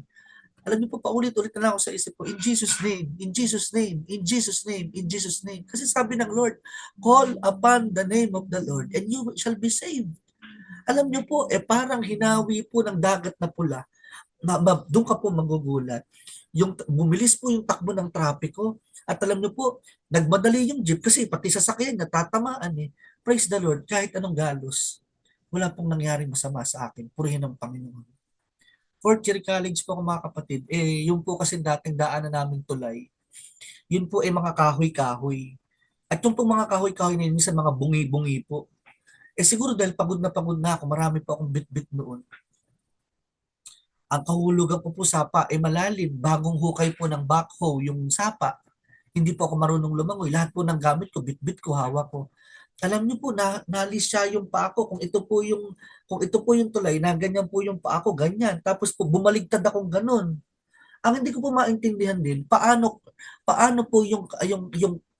Alam niyo po, paulit-ulit na lang ako sa isip ko, in Jesus' name, in Jesus' name, in Jesus' name, in Jesus' name. Kasi sabi ng Lord, call upon the name of the Lord and you shall be saved. Alam niyo po, parang hinawi po ng dagat na pula. Doon ka po magugulat. Bumilis po yung takbo ng trapiko. At alam niyo po, nagmadali yung jeep kasi pati sasakyan natatamaan Praise the Lord, kahit anong galos. Wala pong nangyaring masama sa akin. Purihin ng Panginoon. Fourth year college po ako mga kapatid, yung po kasi dating daanan naming tulay, yun po mga kahoy-kahoy. At yung po mga kahoy-kahoy na yun, minsan mga bungi-bungi po. Siguro dahil pagod na ako, marami po akong bit-bit noon. Ang kahulugan ko po sapa malalim, bagong hukay po ng backhoe yung sapa. Hindi po ako marunong lumangoy. Lahat po ng gamit ko, bit-bit ko, hawak ko. Alam niyo po nalisya yung paa ko kung ito po yung tulay na ganyan po yung paa ko ganyan tapos po bumaligtad akong ganun. Ang hindi ko po maintindihan din paano po yung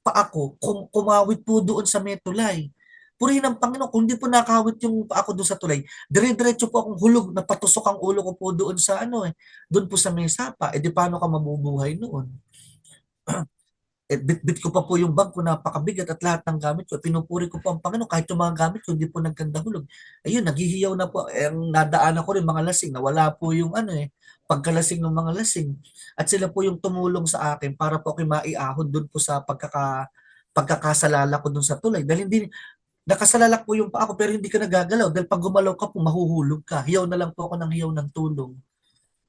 paa ko kumawit po doon sa may tulay. Purihin ng Panginoon kung hindi po nakawit yung paa ko doon sa tulay. Dire-diretso po akong hulog na patusok ang ulo ko po doon sa doon po sa may sapa. Di paano ka mabubuhay noon? Bit-bit ko pa po yung bag ko, napakabigat at lahat ng gamit ko, pinupuri ko po ang Panginoon kahit yung mga gamit ko hindi po nagkanda hulog. Ayun, naghihiyaw na po. Ang nadaanan ko rin mga lasing, nawala po yung pagkalasing ng mga lasing. At sila po yung tumulong sa akin para po ako maiahon doon po sa pagkakasalala ko doon sa tulay. Dahil hindi, nakasalalak po yung pa ako pero hindi ka nagagalaw dahil pag gumalaw ka po, mahuhulog ka. Hiyaw na lang po ako ng hiyaw ng tulong.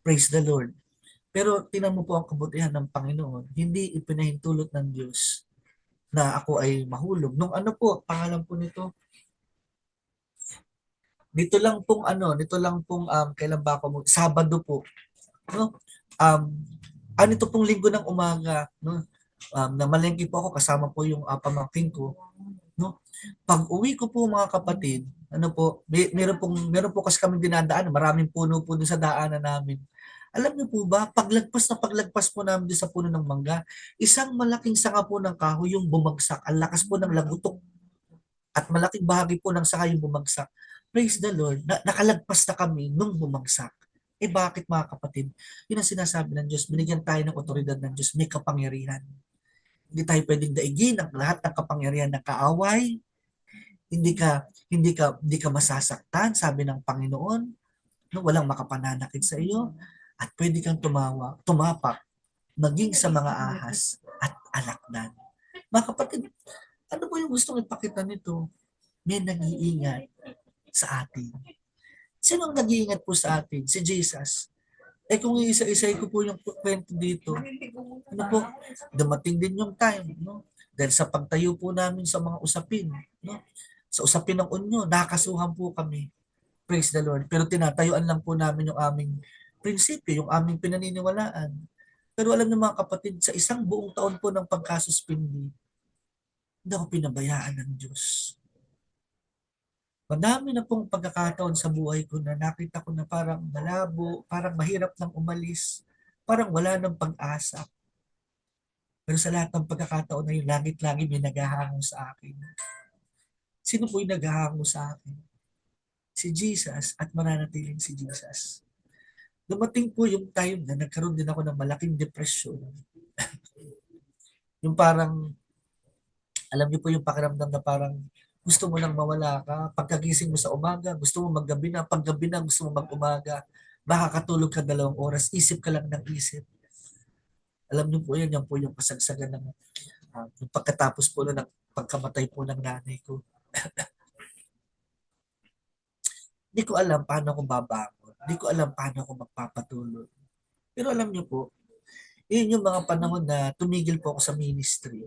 Praise the Lord. Pero tingnan mo po ang kabutihan ng Panginoon, hindi ipinahintulot ng Diyos na ako ay mahulog. Nung ano po, pangalan po nito, dito lang pong kailan ba ako Sabado po, no? Ito pong linggo ng umaga, no? Namalengke po ako kasama po yung pamangkin ko, no? Pag-uwi ko po mga kapatid, ano po, meron po kasi kaming dinadaan, maraming puno po doon sa daanan namin. Alam niyo po ba, paglagpas po namin doon sa puno ng mangga, isang malaking sanga po ng kahoy yung bumagsak. Ang lakas po ng lagutok at malaking bahagi po ng sanga yung bumagsak. Praise the Lord, nakalagpas na kami nung bumagsak. Eh bakit mga kapatid? Yun ang sinasabi ng Diyos, binigyan tayo ng otoridad ng Diyos, may kapangyarihan. Hindi tayo pwedeng daigin ang lahat ng kapangyarihan ng kaaway. Hindi ka masasaktan, sabi ng Panginoon, no, walang makapananakit sa iyo at pwede kang tumapak maging sa mga ahas at alakdan. Mga kapatid, ano po yung gustong ipakita nito? May nag-iingat sa atin. Sino ang nag-iingat po sa atin? Si Jesus. Eh kung iisa-isay ko po yung kwento dito, ano po, dumating din yung time, no? Dahil sa pagtayo po namin sa mga usapin, no? Sa usapin ng unyo, nakasuhan po kami. Praise the Lord. Pero tinatayuan lang po namin yung aming prinsipyo, yung aming pinaniniwalaan. Pero alam niyo mga kapatid, sa isang buong taon po ng pagkasuspindi, hindi ako pinabayaan ng Diyos. Madami na pong pagkakataon sa buhay ko na nakita ko na parang malabo, parang mahirap nang umalis, parang wala nang pag-asa. Pero sa lahat ng pagkakataon na yun, langit-lagi may naghahango sa akin. Sino po yung naghahango sa akin? Si Jesus at mananatiling si Jesus. Dumating po yung time na nagkaroon din ako ng malaking depression. Yung parang, alam niyo po yung pakiramdam na parang gusto mo nang mawala ka. Pagkagising mo sa umaga, gusto mo maggabi na. Paggabi na, gusto mo mag-umaga. Makakatulog ka 2 oras, isip ka lang ng isip. Alam niyo po yan po yung kasagsagan ng yung pagkatapos po ng pagkamatay po ng nanay ko. Hindi ko alam paano ako babangon. Hindi ko alam paano ako magpapatuloy. Pero alam niyo po, yun yung mga panahon na tumigil po ako sa ministry.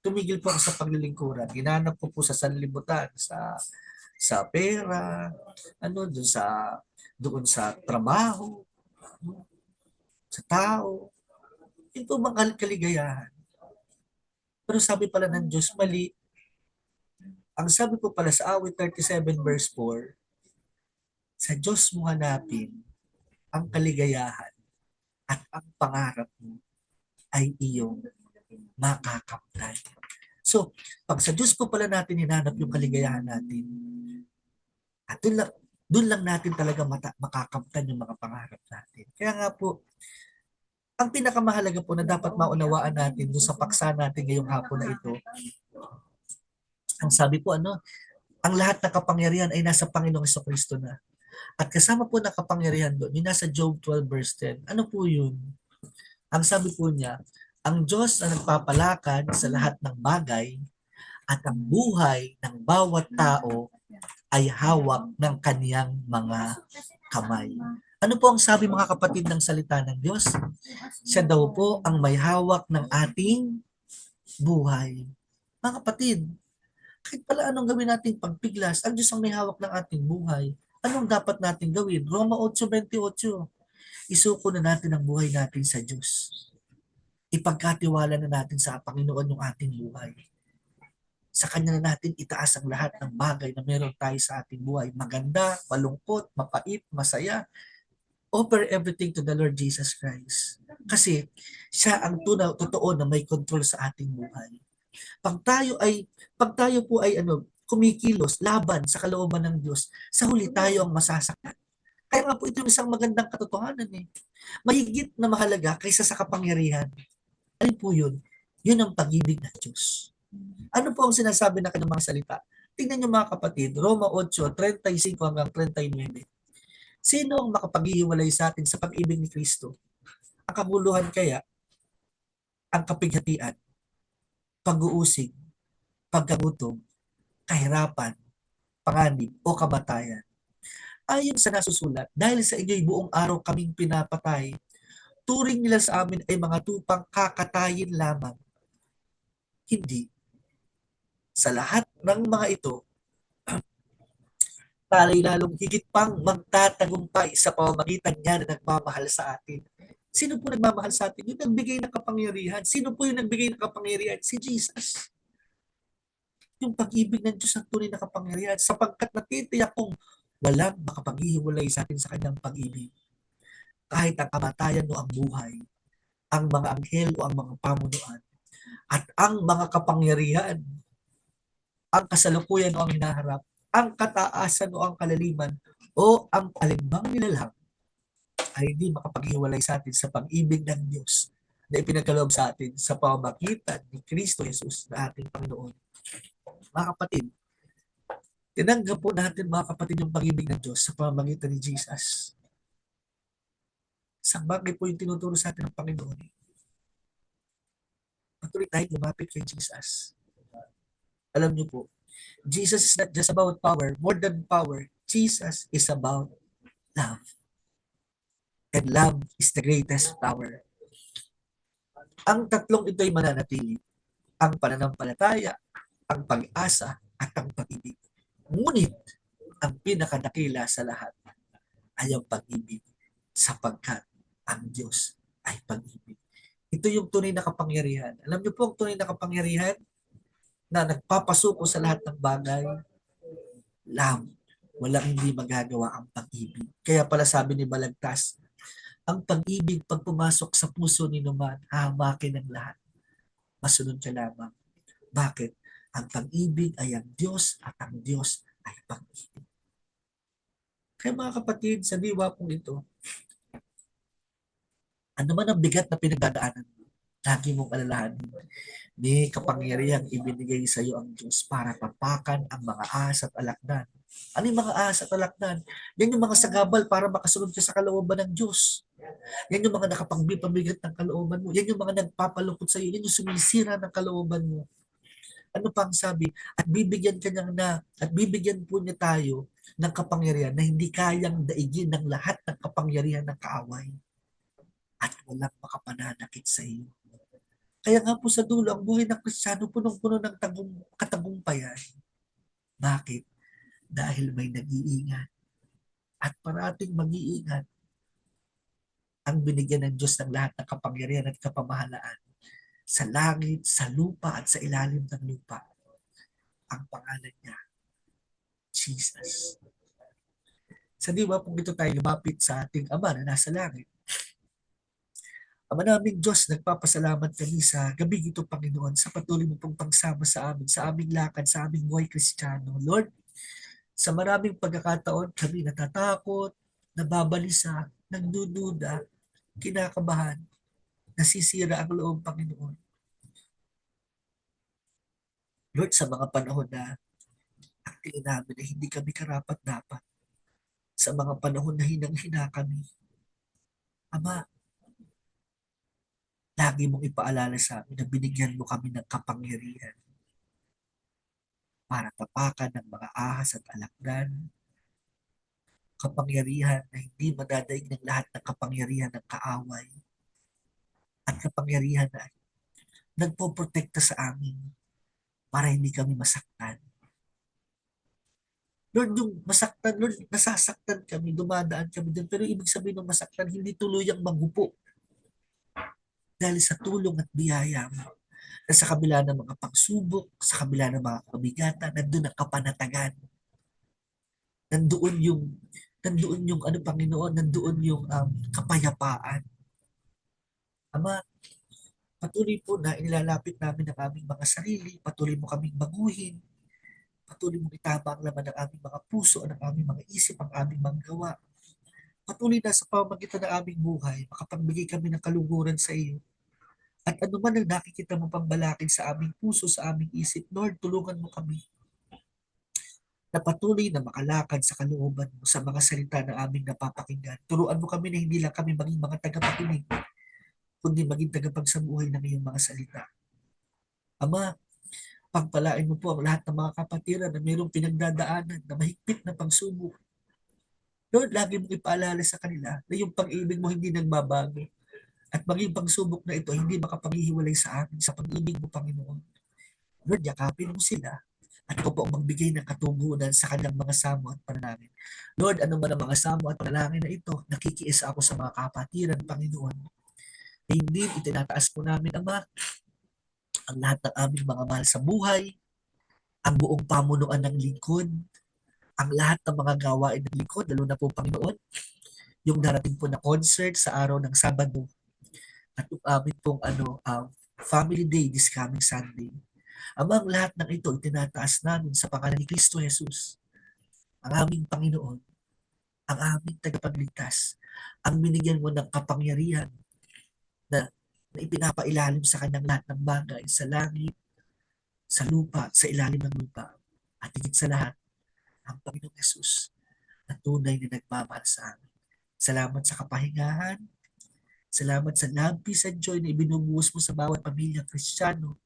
Tumigil po ako sa paglilingkuran. Ginanap ko po sa sanlibutan, sa pera, ano, doon sa trabaho, sa tao. Ito mga kaligayahan. Pero sabi pala ng Diyos, mali. Ang sabi po pala sa awit 37 verse 4, sa Diyos mo hanapin ang kaligayahan at ang pangarap mo ay iyong makakamtan. So, pag sa Diyos po pala natin hinanap yung kaligayahan natin, at doon lang natin talaga makakamtan yung mga pangarap natin. Kaya nga po, ang pinakamahalaga po na dapat maunawaan natin doon sa paksa natin ngayong hapon na ito, ang sabi po ang lahat ng kapangyarihan ay nasa Panginoong Kristo na. At kasama po na kapangyarihan doon, yung nasa Job 12 verse 10. Ano po yun? Ang sabi po niya, ang Diyos na nagpapalakad sa lahat ng bagay at ang buhay ng bawat tao ay hawak ng kaniyang mga kamay. Ano po ang sabi mga kapatid ng salita ng Diyos? Siya daw po ang may hawak ng ating buhay. Mga kapatid, kahit pala anong gawin nating pagpiglas, ang Diyos ang may hawak ng ating buhay. Anong dapat natin gawin? Roma 8:28. Isuko na natin ang buhay natin sa Diyos. Ipagkatiwala na natin sa Panginoon yung ating buhay. Sa Kanya na natin itaas ang lahat ng bagay na meron tayo sa ating buhay. Maganda, malungkot, mapait, masaya. Offer everything to the Lord Jesus Christ. Kasi siya ang totoo na may control sa ating buhay. Pag tayo po ay kumikilos laban sa kalooban ng Diyos, sa huli tayo ang masasaktan. Kaya nga po ito yung isang magandang katotohanan eh. Mahigit na mahalaga kaysa sa kapangyarihan. Ano po yun? Yun ang pag-ibig ng Diyos. Ano po ang sinasabi ng kanyang mga salita? Tingnan niyo mga kapatid, Roma 8:35 hanggang 39. Sino ang makapaghihiwalay sa atin sa pag-ibig ni Kristo? Ang kabuluhan kaya, ang kapighatian, pag-uusig, pagkagutom, kahirapan, panganib o kamatayan. Ayon sa nasusulat, dahil sa inyo'y buong araw kaming pinapatay, turing nila sa amin ay mga tupang kakatayin lamang. Hindi. Sa lahat ng mga ito, tayo'y lalong higit pang magtatagumpay sa pamamagitan niya na nagmamahal sa atin. Sino po nagmamahal sa atin? Yung nagbigay ng kapangyarihan. Sino po yung nagbigay ng kapangyarihan? Si Jesus. Yung pag-ibig ng Diyos ang tunay na kapangyarihan sapagkat natitiyak kong walang makapaghihiwalay sa atin sa kanyang pag-ibig. Kahit ang kamatayan o ang buhay, ang mga anghel o ang mga pamunuan, at ang mga kapangyarihan, ang kasalukuyan o ang hinaharap, ang kataasan o ang kalaliman, o ang alimbang nilalang ay hindi makapaghiwalay sa atin sa pag-ibig ng Diyos na ipinagkaloob sa atin sa pamamagitan ni Kristo Jesus na ating Panginoon. Mga kapatid, tinanggap po natin mga kapatid yung pag-ibig ng Diyos sa pamamagitan ni Jesus. Isang bagay po yung tinuturo sa atin ng Panginoon. Patuloy tayong lumapit kay Jesus. Alam niyo po, Jesus is not just about power, more than power. Jesus is about love. And love is the greatest power. Ang tatlong ito ay mananatili. Ang pananampalataya, ang pag-asa, at ang pag-ibig. Ngunit, ang pinakadakila sa lahat ay ang pag-ibig sapagkat ang Diyos ay pag-ibig. Ito yung tunay na kapangyarihan. Alam niyo po ang tunay na kapangyarihan na nagpapasuko sa lahat ng bagay? Love. Walang hindi magagawa ang pag-ibig. Kaya pala sabi ni Balagtas, ang pag-ibig pag pumasok sa puso ni Numan, hahamakin ng lahat. Masunod ka lamang. Bakit? Ang pag-ibig ay ang Diyos at ang Diyos ay pag-ibig. Kaya mga kapatid, sa diwa pong ito, ano man ang bigat na pinagdadaanan mo, lagi mong alalahanin, may kapangyarihang ibinigay sa iyo ang Diyos para tapakan ang mga ahas at alakdan. Ano yung mga ahas at alakdan? Yan yung mga sagabal para makasunod ka sa kalooban ng Diyos. Yan yung mga nakapagbipabigat ng kalooban mo. Yan yung mga nagpapalungkot sa iyo. Yan yung sumisira ng kalooban mo. Ano pang sabi? At bibigyan kanya na, at bibigyan po niya tayo ng kapangyarihan na hindi kayang daigin ng lahat ng kapangyarihan ng kaaway. At walang makapananakit sa iyo. Kaya nga po sa dulo, ang buhay ng Kristiyano punong-puno ng katagumpayan. Bakit? Dahil may nag-iingat at parating mag-iingat ang binigyan ng Diyos ng lahat ng kapangyarihan at kapamahalaan sa langit, sa lupa at sa ilalim ng lupa. Ang pangalan niya, Jesus. Sa diwa kung ito tayo lumapit sa ating Ama na nasa langit, Ama naming Diyos, nagpapasalamat kami sa gabi ito, Panginoon, sa patuloy mo pong pagsama sa amin, sa aming lakad, sa aming buhay Kristiyano. Lord, sa maraming pagkakataon kami natatakot, nababalisa, nagdududa, kinakabahan, nasisira ang loob, Panginoon. Lord, sa mga panahon na akili namin na hindi kami karapat-dapat, sa mga panahon na hinang-hina kami, Ama, lagi mong ipaalala sa amin na binigyan mo kami ng kapangyarihan para tapakan ng mga ahas at alakdan, kapangyarihan na hindi madadaig ng lahat ng kapangyarihan ng kaaway, at kapangyarihan na nagpoprotekta sa amin para hindi kami masaktan. Lord, yung masaktan, Lord, nasasaktan kami, dumadaan kami doon. Pero ibig sabihin ng masaktan, hindi tuluyang magupo. Dahil sa tulong at biyaya mo, na sa kabila ng mga pagsubok, sa kabila ng mga kabigatan, nandun ang kapanatagan. Nandoon yung, nandoon yung ano, Panginoon, nandoon yung kapayapaan. Ama, patuloy po na inilalapit namin ang aming mga sarili, patuloy mo kaming baguhin, patuloy mo itama ang laman ng aming mga puso, ng aming mga isip, ang aming mga gawa. Patuloy na sa pamamagitan ng aming buhay, makapagbigay kami ng kaluguran sa iyo. At ano man ang nakikita mo pang balakid sa aming puso, sa aming isip, Lord, tulungan mo kami na patuloy na makalakad sa kalooban mo sa mga salita na aming napapakinggan. Turuan mo kami na hindi lang kami maging mga tagapakinig, kundi maging tagapagsabuhay ng iyong mga salita. Ama, pagpalain mo po ang lahat ng mga kapatiran na mayroong pinagdadaanan na mahigpit na pagsubok. Lord, lagi mong ipaalala sa kanila na yung pag-ibig mo hindi nagbabago. At maging pagsubok na ito, hindi makapaghihiwalay sa amin sa pag-ibig mo, Panginoon. Lord, yakapin mo sila at ikaw po ang magbigay ng katugunan sa kanilang mga samo at panalangin. Lord, ano man ang mga samo at panalangin na ito, nakikiisa ako sa mga kapatiran, Panginoon. Hindi, itinataas po namin, Ama, ang lahat ng aming mga mahal sa buhay, ang buong pamunuan ng lingkod, ang lahat ng mga gawain ng lingkod, lalo na po, Panginoon, yung darating po na concert sa araw ng Sabado at yung amin pong family day this coming Sunday. Amang lahat ng ito, itinataas namin sa pangalan ni Kristo Jesus, ang aming Panginoon, ang aming tagapagligtas, ang binigyan mo ng kapangyarihan na, na ipinapailalim sa kanyang lahat ng bagay sa langit, sa lupa, sa ilalim ng lupa. At higit sa lahat, ang Panginoong Jesus na tunay na nagmamahal sa amin. Salamat sa kapahingahan, salamat sa love, peace, and joy na ibinubuhos mo sa bawat pamilya Kristiyano